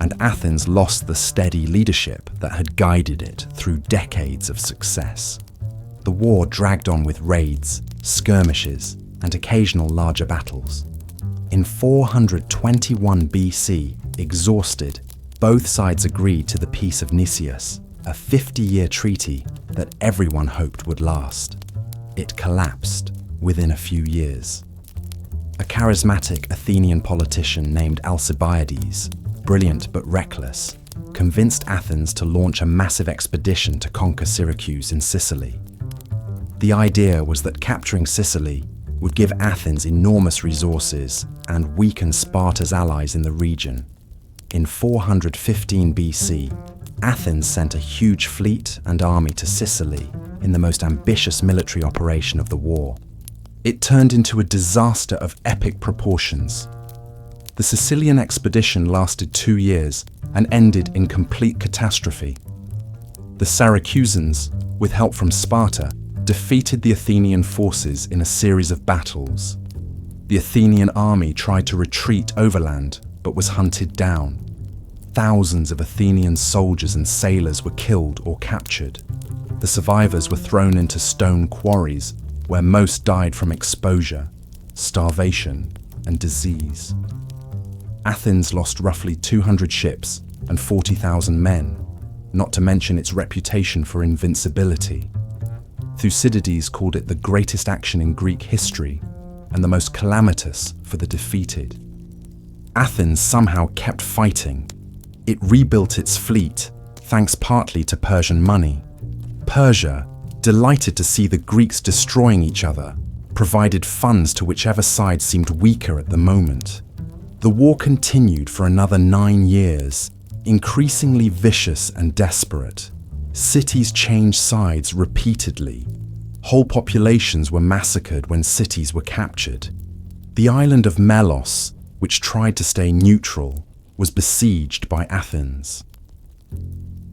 and Athens lost the steady leadership that had guided it through decades of success. The war dragged on with raids, skirmishes, and occasional larger battles. In 421 BC, exhausted, both sides agreed to the Peace of Nicias, a 50-year treaty that everyone hoped would last. It collapsed within a few years. A charismatic Athenian politician named Alcibiades, brilliant but reckless, convinced Athens to launch a massive expedition to conquer Syracuse in Sicily. The idea was that capturing Sicily would give Athens enormous resources and weaken Sparta's allies in the region. In 415 BC, Athens sent a huge fleet and army to Sicily in the most ambitious military operation of the war. It turned into a disaster of epic proportions. The Sicilian expedition lasted 2 years and ended in complete catastrophe. The Syracusans, with help from Sparta, defeated the Athenian forces in a series of battles. The Athenian army tried to retreat overland, but was hunted down. Thousands of Athenian soldiers and sailors were killed or captured. The survivors were thrown into stone quarries, where most died from exposure, starvation, and disease. Athens lost roughly 200 ships and 40,000 men, not to mention its reputation for invincibility. Thucydides called it the greatest action in Greek history and the most calamitous for the defeated. Athens somehow kept fighting. It rebuilt its fleet, thanks partly to Persian money. Persia, delighted to see the Greeks destroying each other, provided funds to whichever side seemed weaker at the moment. The war continued for another 9 years, increasingly vicious and desperate. Cities changed sides repeatedly. Whole populations were massacred when cities were captured. The island of Melos, which tried to stay neutral, was besieged by Athens.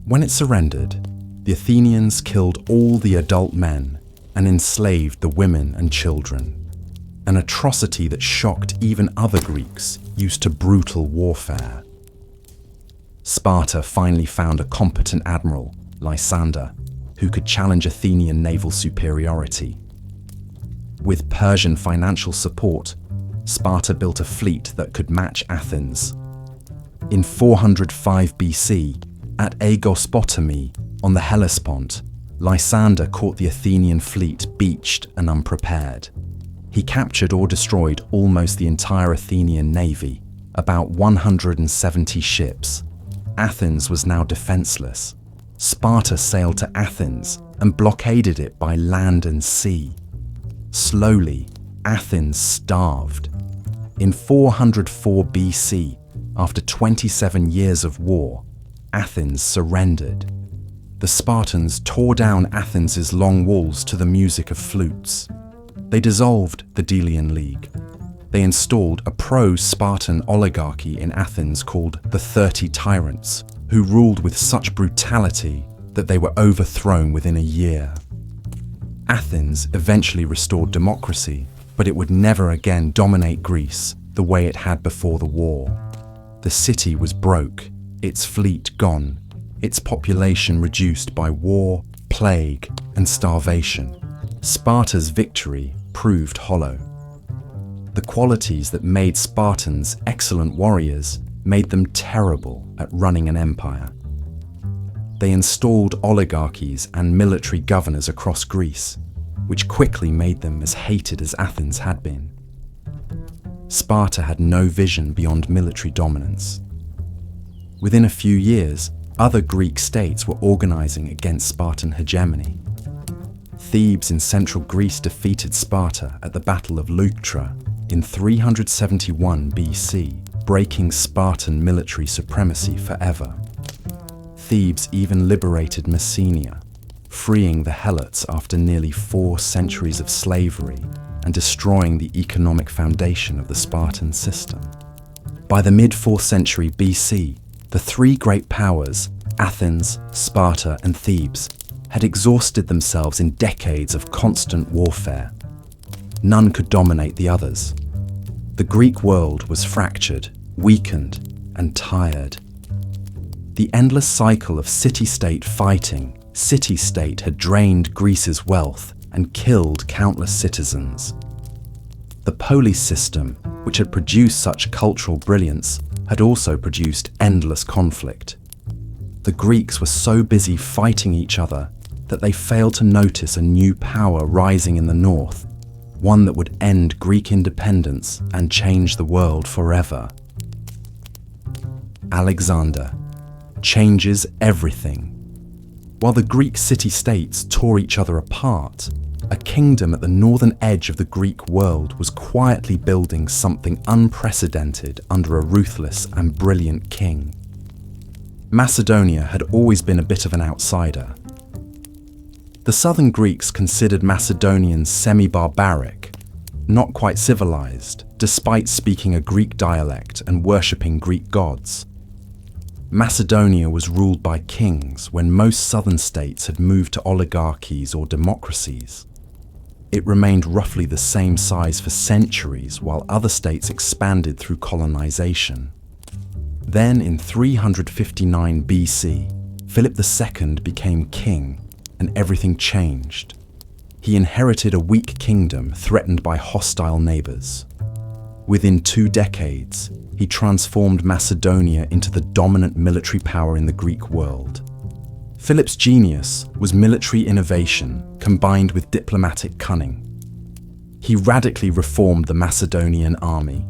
When it surrendered, the Athenians killed all the adult men and enslaved the women and children, an atrocity that shocked even other Greeks used to brutal warfare. Sparta finally found a competent admiral, Lysander, who could challenge Athenian naval superiority. With Persian financial support, Sparta built a fleet that could match Athens. In 405 BC, at Aegospotami on the Hellespont, Lysander caught the Athenian fleet beached and unprepared. He captured or destroyed almost the entire Athenian navy, about 170 ships. Athens was now defenseless. Sparta sailed to Athens and blockaded it by land and sea. Slowly, Athens starved. In 404 BC, after 27 years of war, Athens surrendered. The Spartans tore down Athens' long walls to the music of flutes. They dissolved the Delian League. They installed a pro-Spartan oligarchy in Athens called the 30 Tyrants, who ruled with such brutality that they were overthrown within a year. Athens eventually restored democracy, but it would never again dominate Greece the way it had before the war. The city was broke, its fleet gone, its population reduced by war, plague, and starvation. Sparta's victory proved hollow. The qualities that made Spartans excellent warriors made them terrible at running an empire. They installed oligarchies and military governors across Greece, which quickly made them as hated as Athens had been. Sparta had no vision beyond military dominance. Within a few years, other Greek states were organizing against Spartan hegemony. Thebes in central Greece defeated Sparta at the Battle of Leuctra in 371 BC, breaking Spartan military supremacy forever. Thebes even liberated Messenia, freeing the Helots after nearly 4 centuries of slavery and destroying the economic foundation of the Spartan system. By the mid-4th century BC, the 3 great powers, Athens, Sparta, and Thebes, had exhausted themselves in decades of constant warfare. None could dominate the others. The Greek world was fractured, weakened, and tired. The endless cycle of city-state fighting, city-state had drained Greece's wealth and killed countless citizens. The polis system, which had produced such cultural brilliance, had also produced endless conflict. The Greeks were so busy fighting each other that they failed to notice a new power rising in the north, one that would end Greek independence and change the world forever. Alexander changes everything. While the Greek city-states tore each other apart, a kingdom at the northern edge of the Greek world was quietly building something unprecedented under a ruthless and brilliant king. Macedonia had always been a bit of an outsider. The southern Greeks considered Macedonians semi-barbaric, not quite civilized, despite speaking a Greek dialect and worshipping Greek gods. Macedonia was ruled by kings when most southern states had moved to oligarchies or democracies. It remained roughly the same size for centuries while other states expanded through colonization. Then in 359 BC, Philip II became king and everything changed. He inherited a weak kingdom threatened by hostile neighbors. Within 2 decades, he transformed Macedonia into the dominant military power in the Greek world. Philip's genius was military innovation combined with diplomatic cunning. He radically reformed the Macedonian army,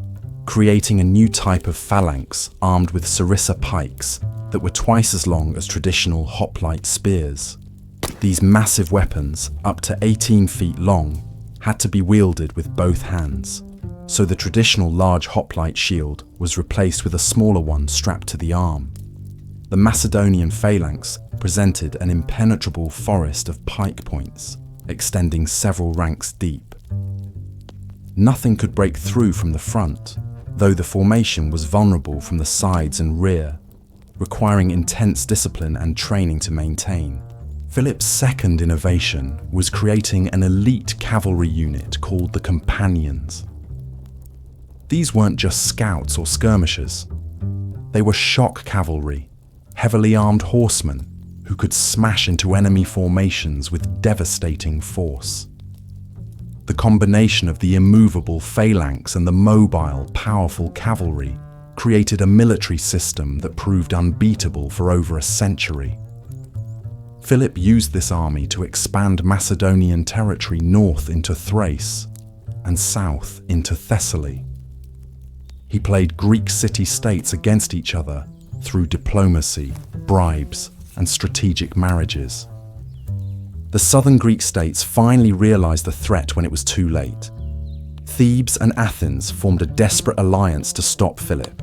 creating a new type of phalanx armed with sarissa pikes that were twice as long as traditional hoplite spears. These massive weapons, up to 18 feet long, had to be wielded with both hands, so the traditional large hoplite shield was replaced with a smaller one strapped to the arm. The Macedonian phalanx presented an impenetrable forest of pike points, extending several ranks deep. Nothing could break through from the front, though the formation was vulnerable from the sides and rear, requiring intense discipline and training to maintain. Philip's second innovation was creating an elite cavalry unit called the Companions. These weren't just scouts or skirmishers. They were shock cavalry, heavily armed horsemen who could smash into enemy formations with devastating force. The combination of the immovable phalanx and the mobile, powerful cavalry created a military system that proved unbeatable for over a century. Philip used this army to expand Macedonian territory north into Thrace and south into Thessaly. He played Greek city-states against each other through diplomacy, bribes, and strategic marriages. The southern Greek states finally realized the threat when it was too late. Thebes and Athens formed a desperate alliance to stop Philip.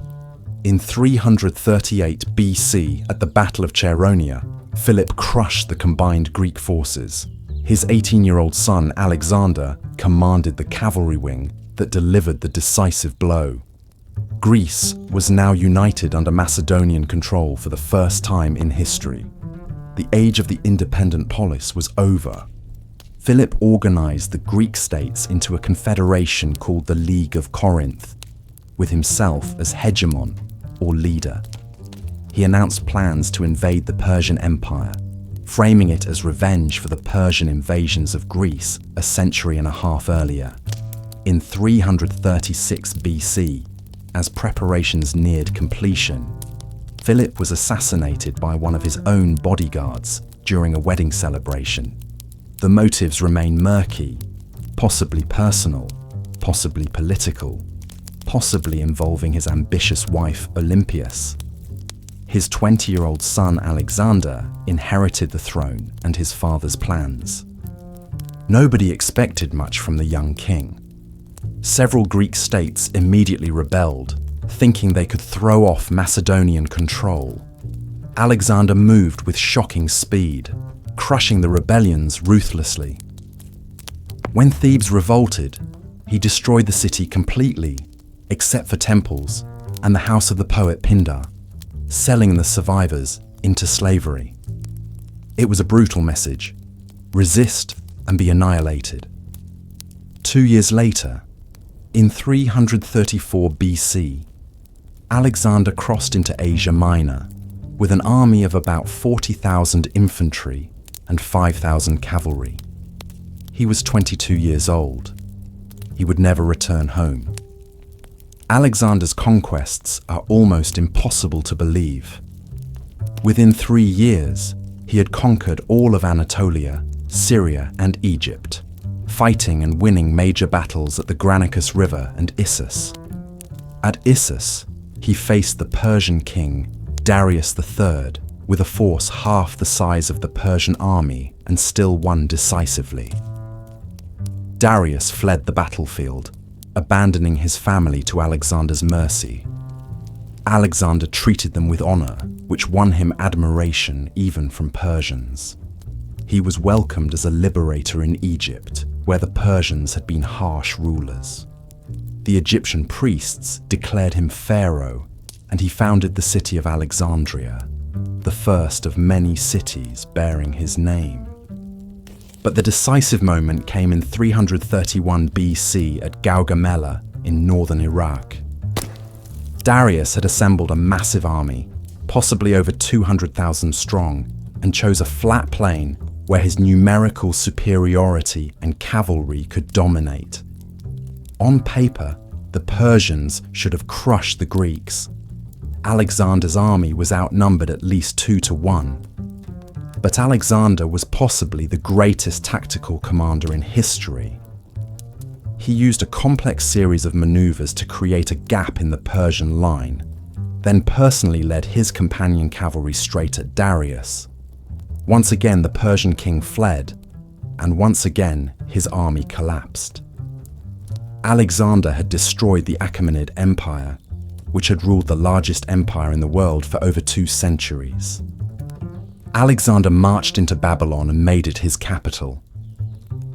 In 338 BC, at the Battle of Chaeronea, Philip crushed the combined Greek forces. His 18-year-old son, Alexander, commanded the cavalry wing that delivered the decisive blow. Greece was now united under Macedonian control for the first time in history. The age of the independent polis was over. Philip organized the Greek states into a confederation called the League of Corinth, with himself as hegemon, or leader. He announced plans to invade the Persian Empire, framing it as revenge for the Persian invasions of Greece a century and a half earlier. In 336 BC, as preparations neared completion, Philip was assassinated by one of his own bodyguards during a wedding celebration. The motives remain murky, possibly personal, possibly political, possibly involving his ambitious wife Olympias. His 20-year-old son Alexander inherited the throne and his father's plans. Nobody expected much from the young king. Several Greek states immediately rebelled, thinking they could throw off Macedonian control. Alexander moved with shocking speed, crushing the rebellions ruthlessly. When Thebes revolted, he destroyed the city completely, except for temples and the house of the poet Pindar, selling the survivors into slavery. It was a brutal message: resist and be annihilated. 2 years later, in 334 BC, Alexander crossed into Asia Minor with an army of about 40,000 infantry and 5,000 cavalry. He was 22 years old. He would never return home. Alexander's conquests are almost impossible to believe. Within 3 years, he had conquered all of Anatolia, Syria, and Egypt, fighting and winning major battles at the Granicus River and Issus. At Issus, he faced the Persian king, Darius III, with a force half the size of the Persian army and still won decisively. Darius fled the battlefield, abandoning his family to Alexander's mercy. Alexander treated them with honor, which won him admiration even from Persians. He was welcomed as a liberator in Egypt, where the Persians had been harsh rulers. The Egyptian priests declared him pharaoh, and he founded the city of Alexandria, the first of many cities bearing his name. But the decisive moment came in 331 BC at Gaugamela in northern Iraq. Darius had assembled a massive army, possibly over 200,000 strong, and chose a flat plain where his numerical superiority and cavalry could dominate. On paper, the Persians should have crushed the Greeks. Alexander's army was outnumbered at least 2-1. But Alexander was possibly the greatest tactical commander in history. He used a complex series of maneuvers to create a gap in the Persian line, then personally led his companion cavalry straight at Darius. Once again, the Persian king fled, and once again, his army collapsed. Alexander had destroyed the Achaemenid Empire, which had ruled the largest empire in the world for over 2 centuries. Alexander marched into Babylon and made it his capital.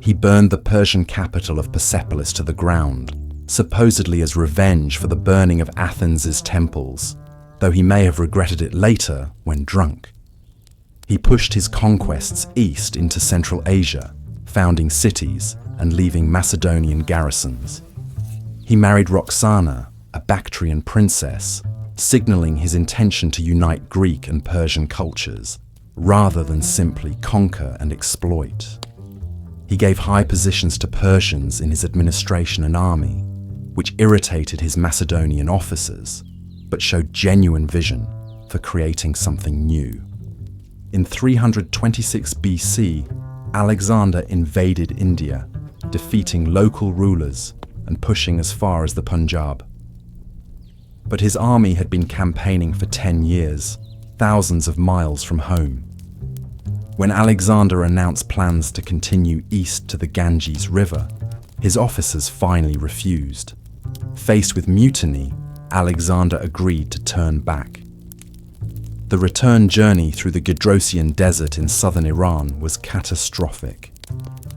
He burned the Persian capital of Persepolis to the ground, supposedly as revenge for the burning of Athens' temples, though he may have regretted it later when drunk. He pushed his conquests east into Central Asia, founding cities and leaving Macedonian garrisons. He married Roxana, a Bactrian princess, signaling his intention to unite Greek and Persian cultures, rather than simply conquer and exploit. He gave high positions to Persians in his administration and army, which irritated his Macedonian officers, but showed genuine vision for creating something new. In 326 BC, Alexander invaded India, defeating local rulers and pushing as far as the Punjab. But his army had been campaigning for 10 years, thousands of miles from home. When Alexander announced plans to continue east to the Ganges River, his officers finally refused. Faced with mutiny, Alexander agreed to turn back. The return journey through the Gedrosian desert in southern Iran was catastrophic.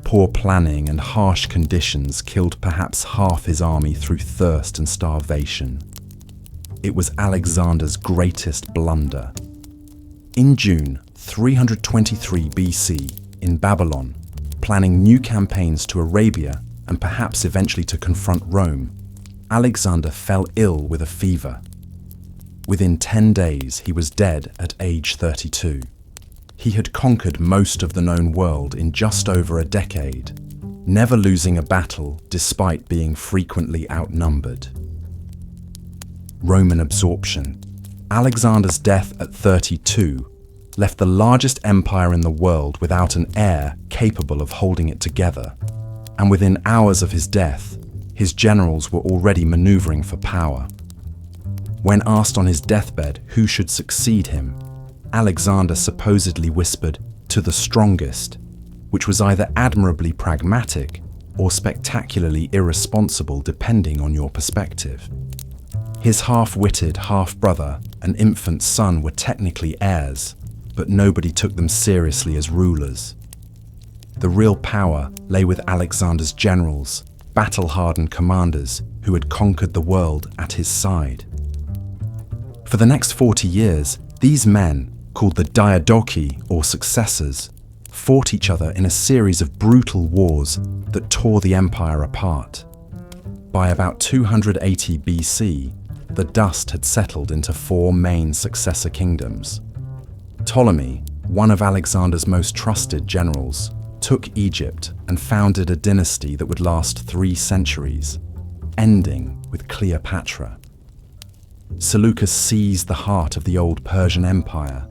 Poor planning and harsh conditions killed perhaps half his army through thirst and starvation. It was Alexander's greatest blunder. In June 323 BC, in Babylon, planning new campaigns to Arabia and perhaps eventually to confront Rome, Alexander fell ill with a fever. Within 10 days, he was dead at age 32. He had conquered most of the known world in just over a decade, never losing a battle despite being frequently outnumbered. Roman absorption. Alexander's death at 32 left the largest empire in the world without an heir capable of holding it together, and within hours of his death, his generals were already maneuvering for power. When asked on his deathbed who should succeed him, Alexander supposedly whispered, "To the strongest," which was either admirably pragmatic or spectacularly irresponsible depending on your perspective. His half-witted half-brother and infant son were technically heirs, but nobody took them seriously as rulers. The real power lay with Alexander's generals, battle-hardened commanders who had conquered the world at his side. For the next 40 years, these men, called the Diadochi or successors, fought each other in a series of brutal wars that tore the empire apart. By about 280 BC, the dust had settled into 4 main successor kingdoms. Ptolemy, one of Alexander's most trusted generals, took Egypt and founded a dynasty that would last 3 centuries, ending with Cleopatra. Seleucus seized the heart of the old Persian Empire,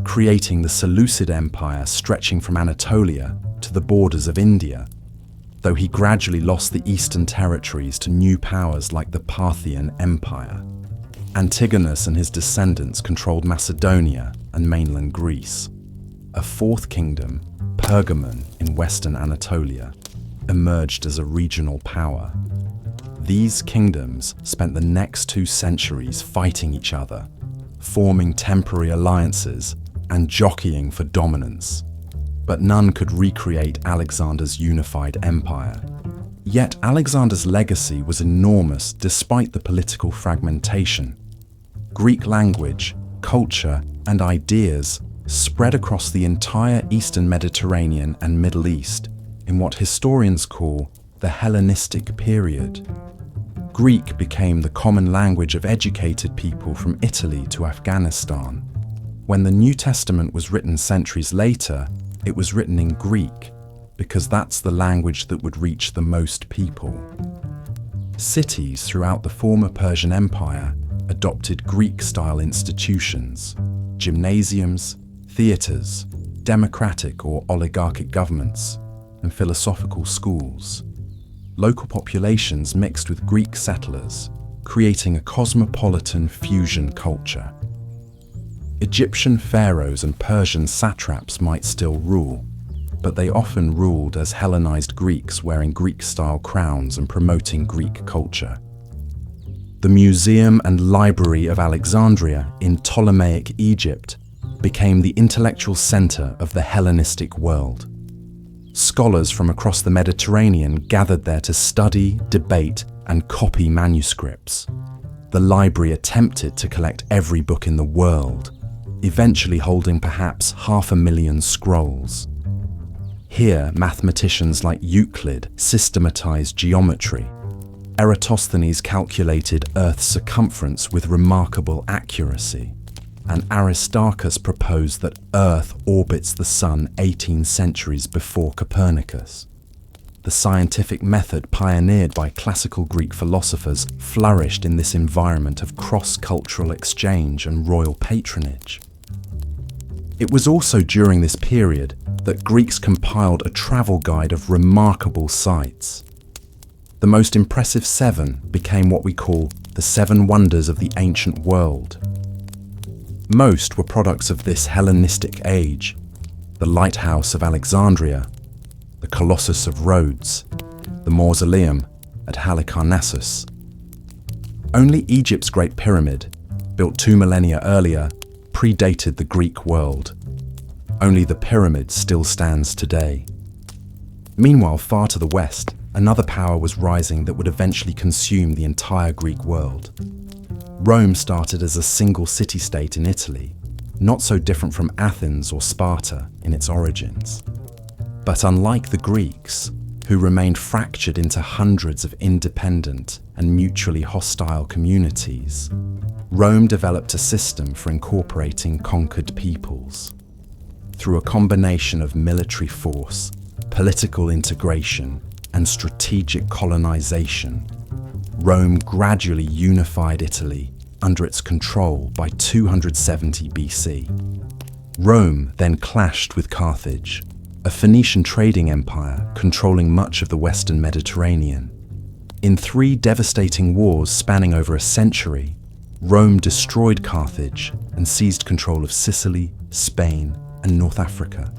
creating the Seleucid Empire stretching from Anatolia to the borders of India, though he gradually lost the eastern territories to new powers like the Parthian Empire. Antigonus and his descendants controlled Macedonia and mainland Greece. A 4th kingdom, Pergamon in western Anatolia, emerged as a regional power. These kingdoms spent the next 2 centuries fighting each other, forming temporary alliances and jockeying for dominance. But none could recreate Alexander's unified empire. Yet Alexander's legacy was enormous despite the political fragmentation. Greek language, culture, and ideas spread across the entire Eastern Mediterranean and Middle East in what historians call the Hellenistic period. Greek became the common language of educated people from Italy to Afghanistan. When the New Testament was written centuries later, it was written in Greek because that's the language that would reach the most people. Cities throughout the former Persian Empire adopted Greek-style institutions, gymnasiums, theatres, democratic or oligarchic governments, and philosophical schools. Local populations mixed with Greek settlers, creating a cosmopolitan fusion culture. Egyptian pharaohs and Persian satraps might still rule, but they often ruled as Hellenized Greeks wearing Greek-style crowns and promoting Greek culture. The Museum and Library of Alexandria in Ptolemaic Egypt became the intellectual center of the Hellenistic world. Scholars from across the Mediterranean gathered there to study, debate, and copy manuscripts. The library attempted to collect every book in the world, eventually holding perhaps 500,000 scrolls. Here, mathematicians like Euclid systematized geometry. Eratosthenes calculated Earth's circumference with remarkable accuracy, and Aristarchus proposed that Earth orbits the Sun 18 centuries before Copernicus. The scientific method pioneered by classical Greek philosophers flourished in this environment of cross-cultural exchange and royal patronage. It was also during this period that Greeks compiled a travel guide of remarkable sights. The most impressive 7 became what we call the 7 wonders of the ancient world. Most were products of this Hellenistic age: the Lighthouse of Alexandria, the Colossus of Rhodes, the Mausoleum at Halicarnassus. Only Egypt's Great Pyramid, built 2 millennia earlier, predated the Greek world. Only the pyramid still stands today. Meanwhile, far to the west, another power was rising that would eventually consume the entire Greek world. Rome started as a single city-state in Italy, not so different from Athens or Sparta in its origins. But unlike the Greeks, who remained fractured into hundreds of independent and mutually hostile communities, Rome developed a system for incorporating conquered peoples. Through a combination of military force, political integration, and strategic colonization, Rome gradually unified Italy under its control by 270 BC. Rome then clashed with Carthage, a Phoenician trading empire controlling much of the Western Mediterranean. In 3 devastating wars spanning over a century, Rome destroyed Carthage and seized control of Sicily, Spain, and North Africa.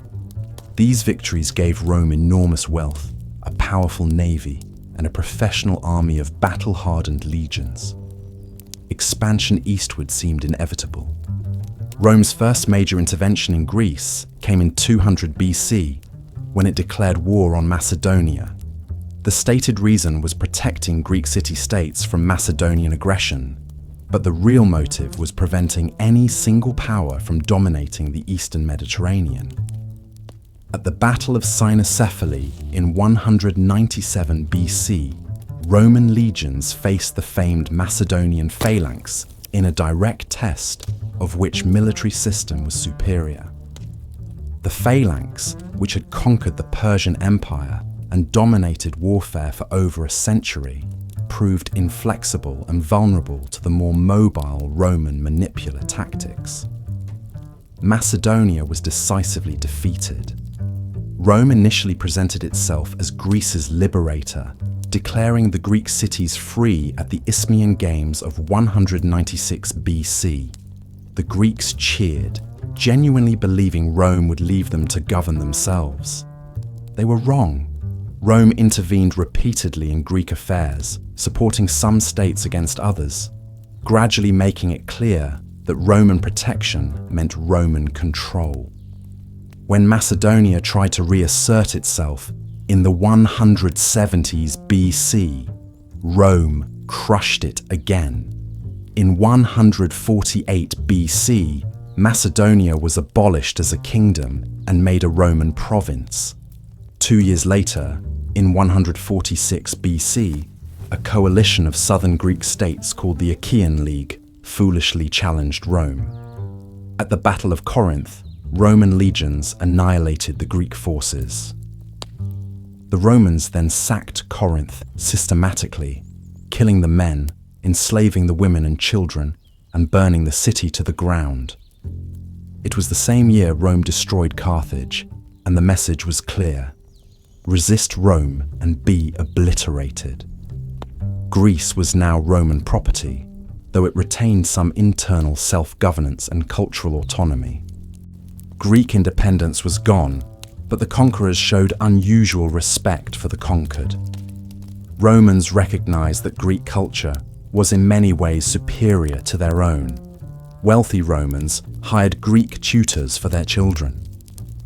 These victories gave Rome enormous wealth, a powerful navy, and a professional army of battle-hardened legions. Expansion eastward seemed inevitable. Rome's first major intervention in Greece came in 200 BC, when it declared war on Macedonia. The stated reason was protecting Greek city-states from Macedonian aggression, but the real motive was preventing any single power from dominating the Eastern Mediterranean. At the Battle of Cynoscephaly in 197 BC, Roman legions faced the famed Macedonian phalanx in a direct test of which military system was superior. The phalanx, which had conquered the Persian Empire and dominated warfare for over a century, proved inflexible and vulnerable to the more mobile Roman manipular tactics. Macedonia was decisively defeated. Rome initially presented itself as Greece's liberator, declaring the Greek cities free at the Isthmian Games of 196 BC. The Greeks cheered, genuinely believing Rome would leave them to govern themselves. They were wrong. Rome intervened repeatedly in Greek affairs, supporting some states against others, gradually making it clear that Roman protection meant Roman control. When Macedonia tried to reassert itself in the 170s BC, Rome crushed it again. In 148 BC, Macedonia was abolished as a kingdom and made a Roman province. 2 years later, in 146 BC, a coalition of southern Greek states called the Achaean League foolishly challenged Rome. At the Battle of Corinth, Roman legions annihilated the Greek forces. The Romans then sacked Corinth systematically, killing the men, enslaving the women and children, and burning the city to the ground. It was the same year Rome destroyed Carthage, and the message was clear: resist Rome and be obliterated. Greece was now Roman property, though it retained some internal self-governance and cultural autonomy. Greek independence was gone, but the conquerors showed unusual respect for the conquered. Romans recognized that Greek culture was in many ways superior to their own. Wealthy Romans hired Greek tutors for their children.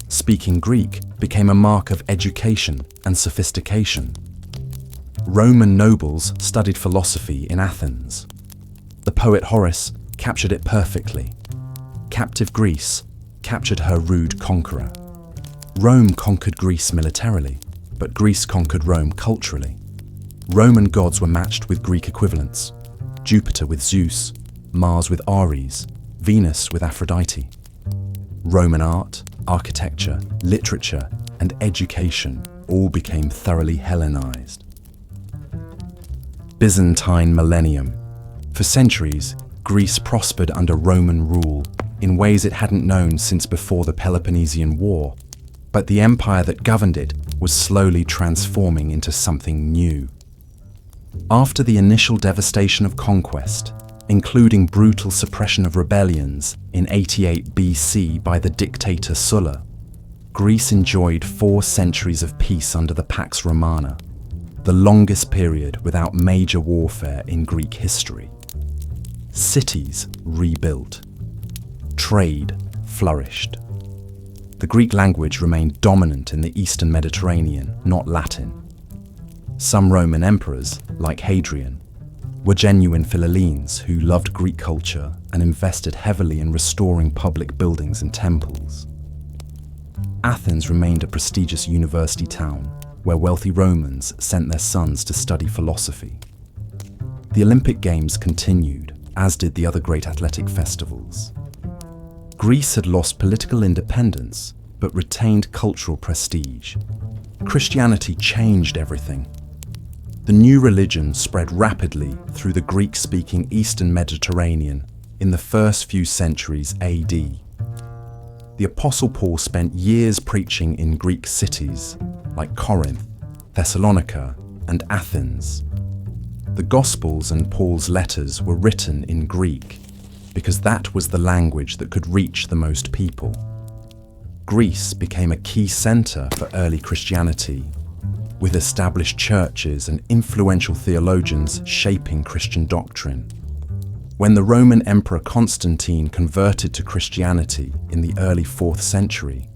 Speaking Greek became a mark of education and sophistication. Roman nobles studied philosophy in Athens. The poet Horace captured it perfectly. Captive Greece captured her rude conqueror. Rome conquered Greece militarily, but Greece conquered Rome culturally. Roman gods were matched with Greek equivalents: Jupiter with Zeus, Mars with Ares, Venus with Aphrodite. Roman art, architecture, literature, and education all became thoroughly Hellenized. Byzantine millennium. For centuries, Greece prospered under Roman rule in ways it hadn't known since before the Peloponnesian War, but the empire that governed it was slowly transforming into something new. After the initial devastation of conquest, including brutal suppression of rebellions in 88 BC by the dictator Sulla, Greece enjoyed 4 centuries of peace under the Pax Romana, the longest period without major warfare in Greek history. Cities rebuilt. Trade flourished. The Greek language remained dominant in the Eastern Mediterranean, not Latin. Some Roman emperors, like Hadrian, were genuine Philhellenes who loved Greek culture and invested heavily in restoring public buildings and temples. Athens remained a prestigious university town where wealthy Romans sent their sons to study philosophy. The Olympic Games continued, as did the other great athletic festivals. Greece had lost political independence, but retained cultural prestige. Christianity changed everything. The new religion spread rapidly through the Greek-speaking Eastern Mediterranean in the first few centuries AD. The Apostle Paul spent years preaching in Greek cities like Corinth, Thessalonica, and Athens. The Gospels and Paul's letters were written in Greek because that was the language that could reach the most people. Greece became a key center for early Christianity, with established churches and influential theologians shaping Christian doctrine. When the Roman Emperor Constantine converted to Christianity in the early 4th century,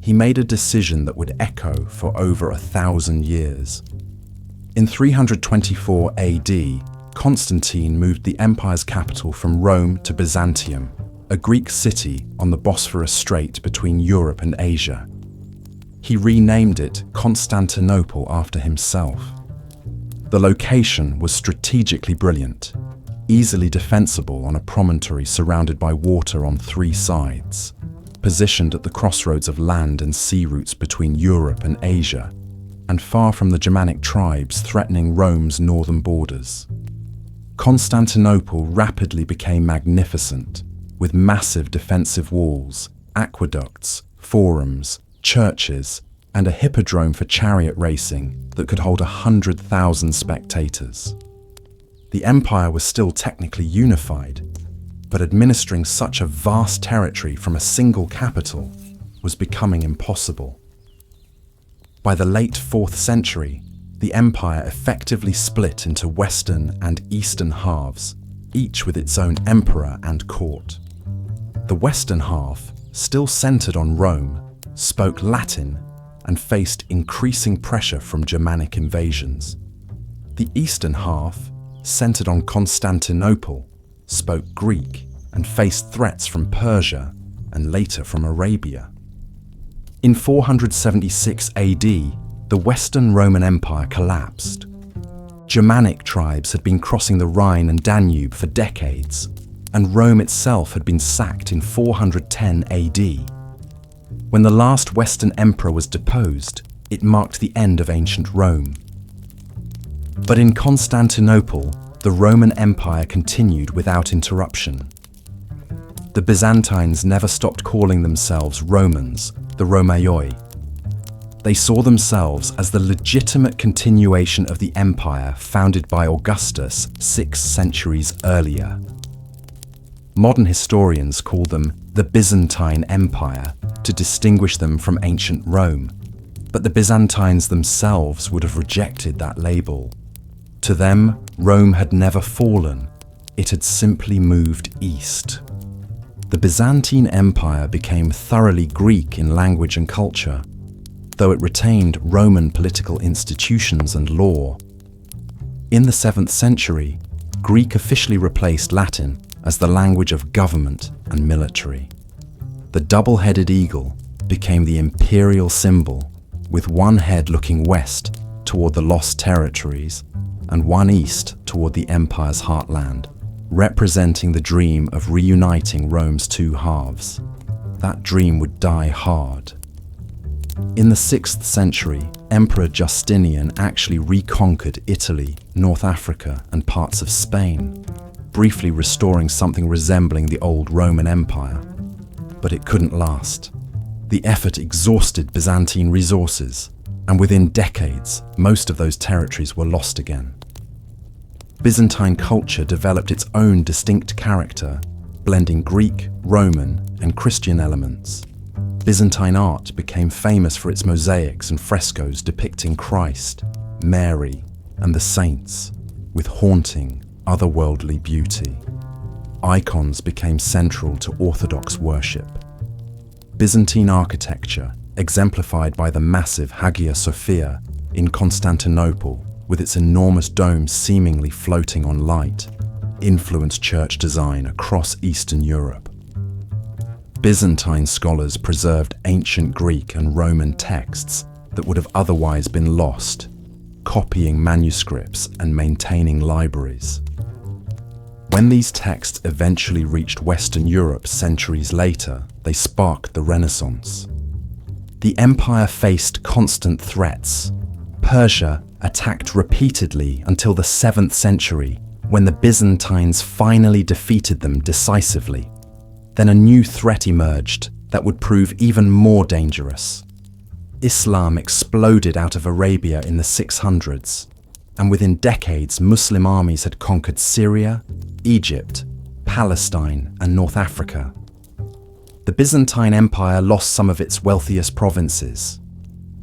he made a decision that would echo for over 1,000 years. In 324 AD, Constantine moved the empire's capital from Rome to Byzantium, a Greek city on the Bosphorus Strait between Europe and Asia. He renamed it Constantinople after himself. The location was strategically brilliant, easily defensible on a promontory surrounded by water on 3 sides, positioned at the crossroads of land and sea routes between Europe and Asia, and far from the Germanic tribes threatening Rome's northern borders. Constantinople rapidly became magnificent, with massive defensive walls, aqueducts, forums, churches, and a hippodrome for chariot racing that could hold 100,000 spectators. The empire was still technically unified, but administering such a vast territory from a single capital was becoming impossible. By the late 4th century, the empire effectively split into western and eastern halves, each with its own emperor and court. The western half, still centered on Rome, spoke Latin and faced increasing pressure from Germanic invasions. The eastern half, centered on Constantinople, spoke Greek, and faced threats from Persia and later from Arabia. In 476 AD, the Western Roman Empire collapsed. Germanic tribes had been crossing the Rhine and Danube for decades, and Rome itself had been sacked in 410 AD. When the last Western emperor was deposed, it marked the end of ancient Rome. But in Constantinople, the Roman Empire continued without interruption. The Byzantines never stopped calling themselves Romans, the Romaioi. They saw themselves as the legitimate continuation of the empire founded by Augustus 6 centuries earlier. Modern historians call them the Byzantine Empire to distinguish them from ancient Rome, but the Byzantines themselves would have rejected that label. To them, Rome had never fallen, it had simply moved east. The Byzantine Empire became thoroughly Greek in language and culture, though it retained Roman political institutions and law. In the 7th century, Greek officially replaced Latin as the language of government and military. The double-headed eagle became the imperial symbol, with one head looking west toward the lost territories and one east toward the empire's heartland, representing the dream of reuniting Rome's two halves. That dream would die hard. In the 6th century, Emperor Justinian actually reconquered Italy, North Africa, and parts of Spain, briefly restoring something resembling the old Roman Empire. But it couldn't last. The effort exhausted Byzantine resources, and within decades, most of those territories were lost again. Byzantine culture developed its own distinct character, blending Greek, Roman, and Christian elements. Byzantine art became famous for its mosaics and frescoes depicting Christ, Mary, and the saints, with haunting, otherworldly beauty. Icons became central to Orthodox worship. Byzantine architecture, exemplified by the massive Hagia Sophia in Constantinople, with its enormous dome seemingly floating on light, influenced church design across Eastern Europe. Byzantine scholars preserved ancient Greek and Roman texts that would have otherwise been lost, copying manuscripts and maintaining libraries. When these texts eventually reached Western Europe centuries later, they sparked the Renaissance. The empire faced constant threats. Persia attacked repeatedly until the 7th century, when the Byzantines finally defeated them decisively. Then a new threat emerged that would prove even more dangerous. Islam exploded out of Arabia in the 600s, and within decades Muslim armies had conquered Syria, Egypt, Palestine, and North Africa. The Byzantine Empire lost some of its wealthiest provinces.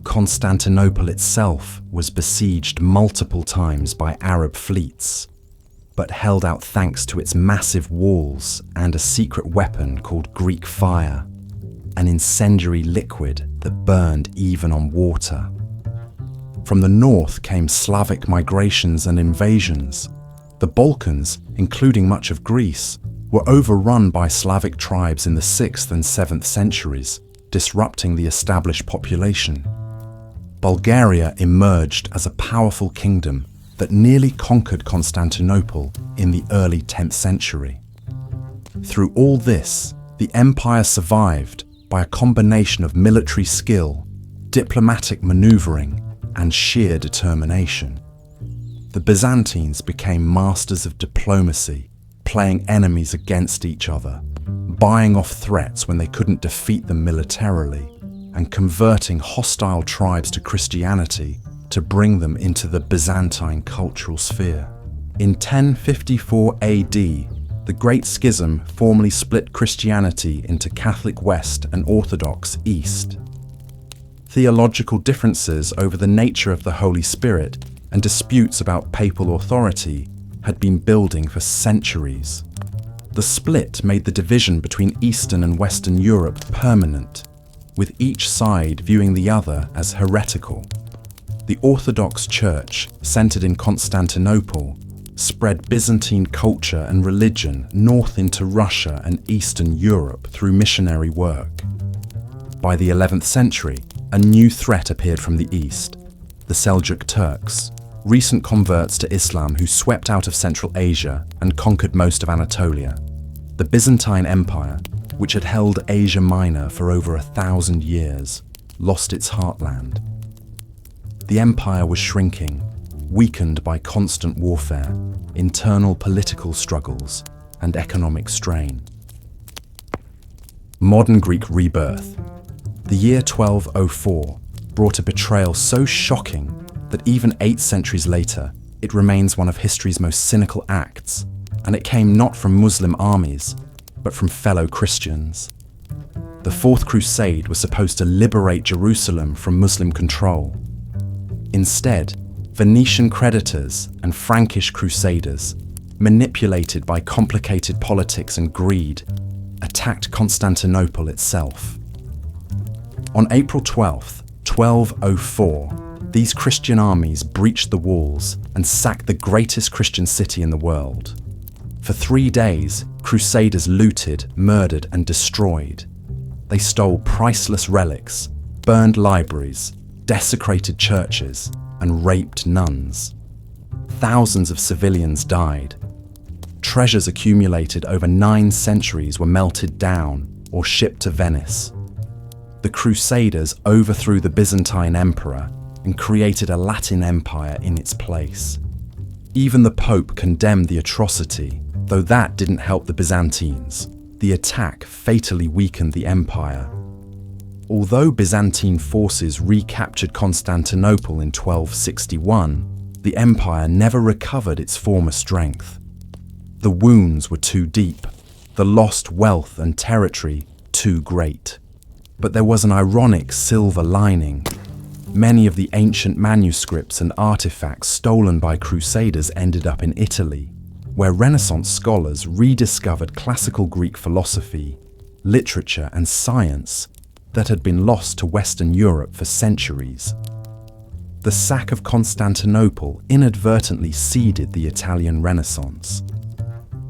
Constantinople itself was besieged multiple times by Arab fleets, but held out thanks to its massive walls and a secret weapon called Greek fire, an incendiary liquid that burned even on water. From the north came Slavic migrations and invasions. The Balkans, including much of Greece, were overrun by Slavic tribes in the 6th and 7th centuries, disrupting the established population. Bulgaria emerged as a powerful kingdom that nearly conquered Constantinople in the early 10th century. Through all this, the empire survived by a combination of military skill, diplomatic maneuvering, and sheer determination. The Byzantines became masters of diplomacy, playing enemies against each other, buying off threats when they couldn't defeat them militarily, and converting hostile tribes to Christianity to bring them into the Byzantine cultural sphere. In 1054 AD, the Great Schism formally split Christianity into Catholic West and Orthodox East. Theological differences over the nature of the Holy Spirit and disputes about papal authority had been building for centuries. The split made the division between Eastern and Western Europe permanent, with each side viewing the other as heretical. The Orthodox Church, centered in Constantinople, spread Byzantine culture and religion north into Russia and Eastern Europe through missionary work. By the 11th century, a new threat appeared from the east: the Seljuk Turks, recent converts to Islam who swept out of Central Asia and conquered most of Anatolia. The Byzantine Empire, which had held Asia Minor for over 1,000 years, lost its heartland. The empire was shrinking, weakened by constant warfare, internal political struggles, and economic strain. Modern Greek rebirth. The year 1204 brought a betrayal so shocking that even 8 centuries later, it remains one of history's most cynical acts, and it came not from Muslim armies, but from fellow Christians. The Fourth Crusade was supposed to liberate Jerusalem from Muslim control. Instead, Venetian creditors and Frankish crusaders, manipulated by complicated politics and greed, attacked Constantinople itself. On April 12, 1204, these Christian armies breached the walls and sacked the greatest Christian city in the world. For 3 days, crusaders looted, murdered, and destroyed. They stole priceless relics, burned libraries, desecrated churches, and raped nuns. Thousands of civilians died. Treasures accumulated over 9 centuries were melted down or shipped to Venice. The Crusaders overthrew the Byzantine emperor and created a Latin empire in its place. Even the Pope condemned the atrocity, though that didn't help the Byzantines. The attack fatally weakened the empire. Although Byzantine forces recaptured Constantinople in 1261, the empire never recovered its former strength. The wounds were too deep, the lost wealth and territory too great. But there was an ironic silver lining. Many of the ancient manuscripts and artifacts stolen by Crusaders ended up in Italy, where Renaissance scholars rediscovered classical Greek philosophy, literature, and science that had been lost to Western Europe for centuries. The sack of Constantinople inadvertently seeded the Italian Renaissance.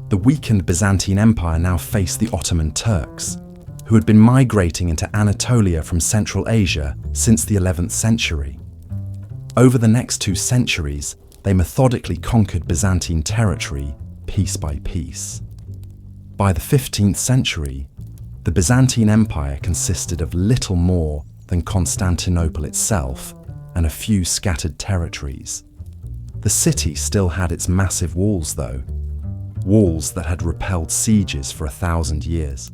The weakened Byzantine Empire now faced the Ottoman Turks, who had been migrating into Anatolia from Central Asia since the 11th century. Over the next 2 centuries, they methodically conquered Byzantine territory piece by piece. By the 15th century, the Byzantine Empire consisted of little more than Constantinople itself and a few scattered territories. The city still had its massive walls, though, walls that had repelled sieges for 1,000 years.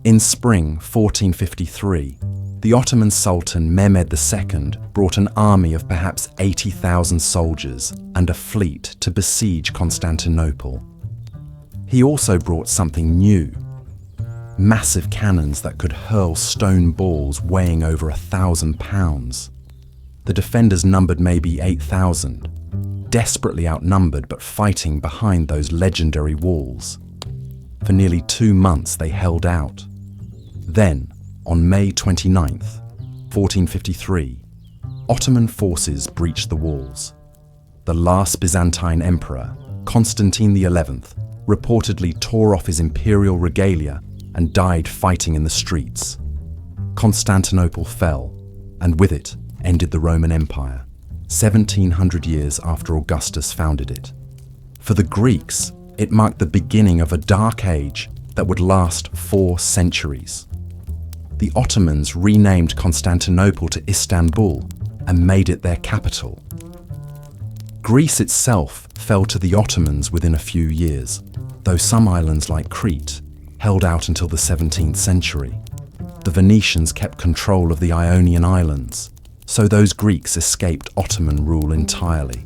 In spring 1453, the Ottoman Sultan Mehmed II brought an army of perhaps 80,000 soldiers and a fleet to besiege Constantinople. He also brought something new: massive cannons that could hurl stone balls weighing over 1,000 pounds. The defenders numbered maybe 8,000, desperately outnumbered but fighting behind those legendary walls. For nearly 2 months they held out. Then, on May 29, 1453, Ottoman forces breached the walls. The last Byzantine emperor, Constantine XI, reportedly tore off his imperial regalia and died fighting in the streets. Constantinople fell, and with it ended the Roman Empire, 1,700 years after Augustus founded it. For the Greeks, it marked the beginning of a dark age that would last 4 centuries. The Ottomans renamed Constantinople to Istanbul and made it their capital. Greece itself fell to the Ottomans within a few years, though some islands like Crete held out until the 17th century. The Venetians kept control of the Ionian Islands, so those Greeks escaped Ottoman rule entirely.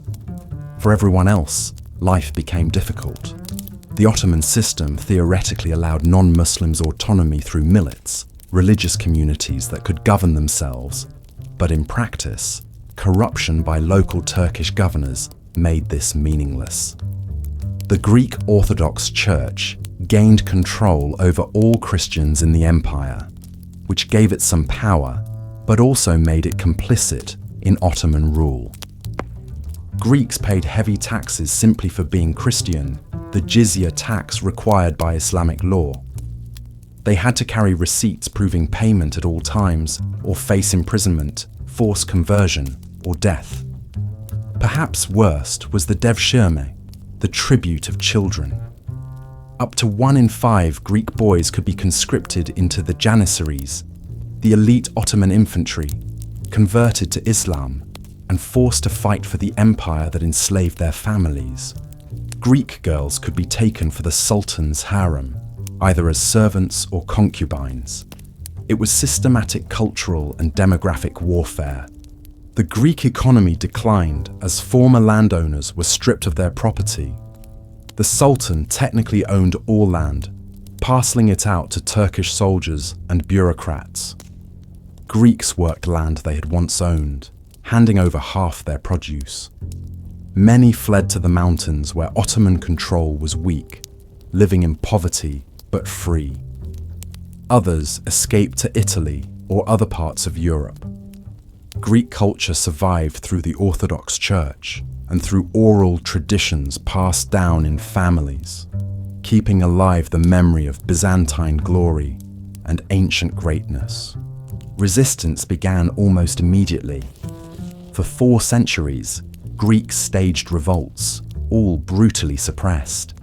For everyone else, life became difficult. The Ottoman system theoretically allowed non-Muslims autonomy through millets, religious communities that could govern themselves, but in practice, corruption by local Turkish governors made this meaningless. The Greek Orthodox Church gained control over all Christians in the empire, which gave it some power, but also made it complicit in Ottoman rule. Greeks paid heavy taxes simply for being Christian, the jizya tax required by Islamic law. They had to carry receipts proving payment at all times, or face imprisonment, forced conversion, or death. Perhaps worst was the devshirme, the tribute of children. Up to 1 in 5 Greek boys could be conscripted into the Janissaries, the elite Ottoman infantry, converted to Islam, and forced to fight for the empire that enslaved their families. Greek girls could be taken for the Sultan's harem, either as servants or concubines. It was systematic cultural and demographic warfare. The Greek economy declined as former landowners were stripped of their property. The Sultan technically owned all land, parceling it out to Turkish soldiers and bureaucrats. Greeks worked land they had once owned, handing over half their produce. Many fled to the mountains where Ottoman control was weak, living in poverty but free. Others escaped to Italy or other parts of Europe. Greek culture survived through the Orthodox Church and through oral traditions passed down in families, keeping alive the memory of Byzantine glory and ancient greatness. Resistance began almost immediately. For 4 centuries, Greeks staged revolts, all brutally suppressed.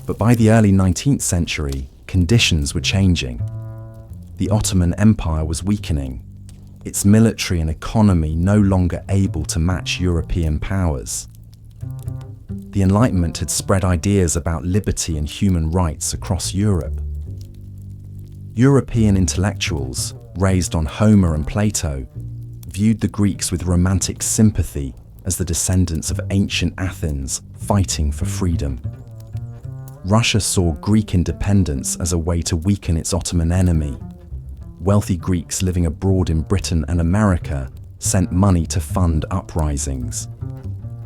But by the early 19th century, conditions were changing. The Ottoman Empire was weakening, its military and economy no longer able to match European powers. The Enlightenment had spread ideas about liberty and human rights across Europe. European intellectuals, raised on Homer and Plato, viewed the Greeks with romantic sympathy as the descendants of ancient Athens fighting for freedom. Russia saw Greek independence as a way to weaken its Ottoman enemy. Wealthy Greeks living abroad in Britain and America sent money to fund uprisings.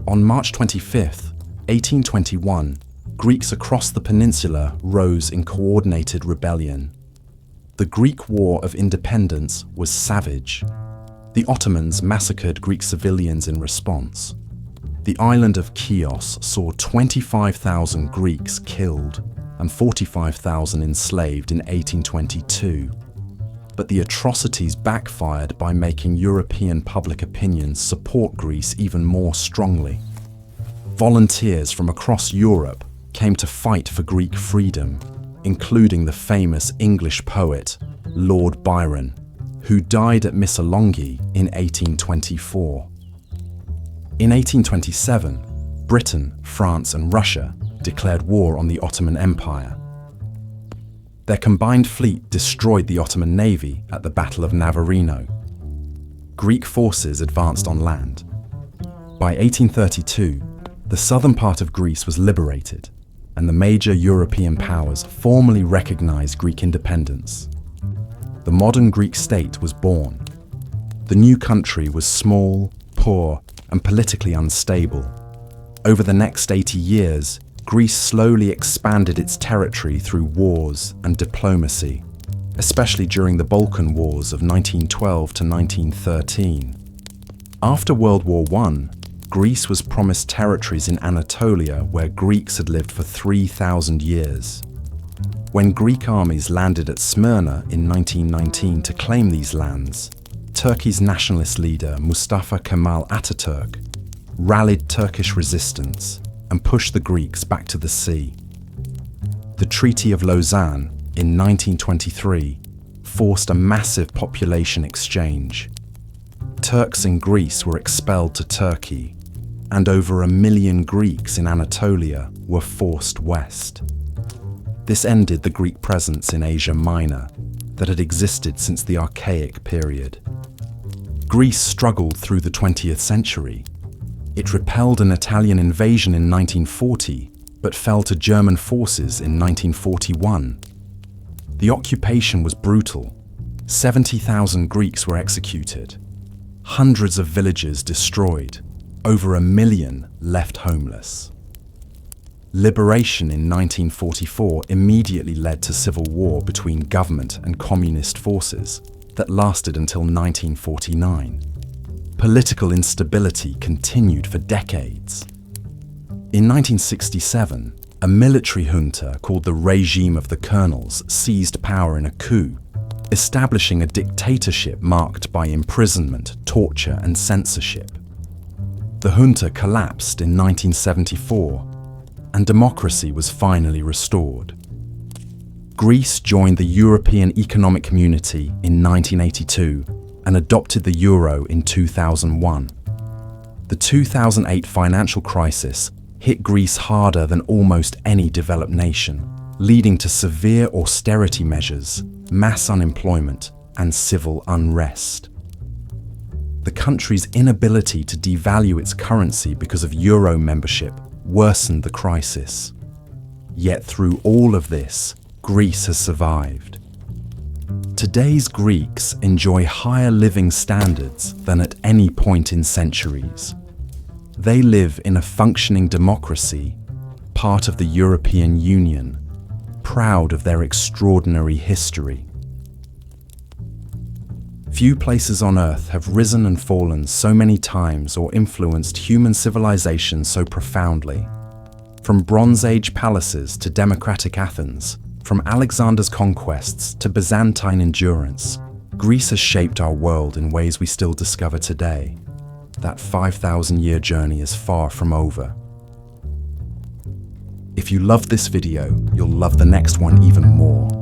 On March 25, 1821, Greeks across the peninsula rose in coordinated rebellion. The Greek War of Independence was savage. The Ottomans massacred Greek civilians in response. The island of Chios saw 25,000 Greeks killed and 45,000 enslaved in 1822. But the atrocities backfired by making European public opinion support Greece even more strongly. Volunteers from across Europe came to fight for Greek freedom, including the famous English poet Lord Byron, who died at Missolonghi in 1824. In 1827, Britain, France, and Russia declared war on the Ottoman Empire. Their combined fleet destroyed the Ottoman navy at the Battle of Navarino. Greek forces advanced on land. By 1832, the southern part of Greece was liberated, and the major European powers formally recognized Greek independence. The modern Greek state was born. The new country was small, poor, and politically unstable. Over the next 80 years, Greece slowly expanded its territory through wars and diplomacy, especially during the Balkan Wars of 1912 to 1913. After World War I, Greece was promised territories in Anatolia where Greeks had lived for 3,000 years. When Greek armies landed at Smyrna in 1919 to claim these lands, Turkey's nationalist leader Mustafa Kemal Atatürk rallied Turkish resistance and pushed the Greeks back to the sea. The Treaty of Lausanne in 1923 forced a massive population exchange. Turks in Greece were expelled to Turkey, and over 1 million Greeks in Anatolia were forced west. This ended the Greek presence in Asia Minor that had existed since the Archaic period. Greece struggled through the 20th century. It repelled an Italian invasion in 1940, but fell to German forces in 1941. The occupation was brutal. 70,000 Greeks were executed. Hundreds of villages destroyed. Over 1 million left homeless. Liberation in 1944 immediately led to civil war between government and communist forces that lasted until 1949. Political instability continued for decades. In 1967, a military junta called the Regime of the Colonels seized power in a coup, establishing a dictatorship marked by imprisonment, torture, and censorship. The junta collapsed in 1974, and democracy was finally restored. Greece joined the European Economic Community in 1982 and adopted the euro in 2001. The 2008 financial crisis hit Greece harder than almost any developed nation, leading to severe austerity measures, mass unemployment, and civil unrest. The country's inability to devalue its currency because of euro membership worsened the crisis. Yet through all of this, Greece has survived. Today's Greeks enjoy higher living standards than at any point in centuries. They live in a functioning democracy, part of the European Union, proud of their extraordinary history. Few places on Earth have risen and fallen so many times or influenced human civilization so profoundly. From Bronze Age palaces to democratic Athens, from Alexander's conquests to Byzantine endurance, Greece has shaped our world in ways we still discover today. That 5,000-year journey is far from over. If you loved this video, you'll love the next one even more.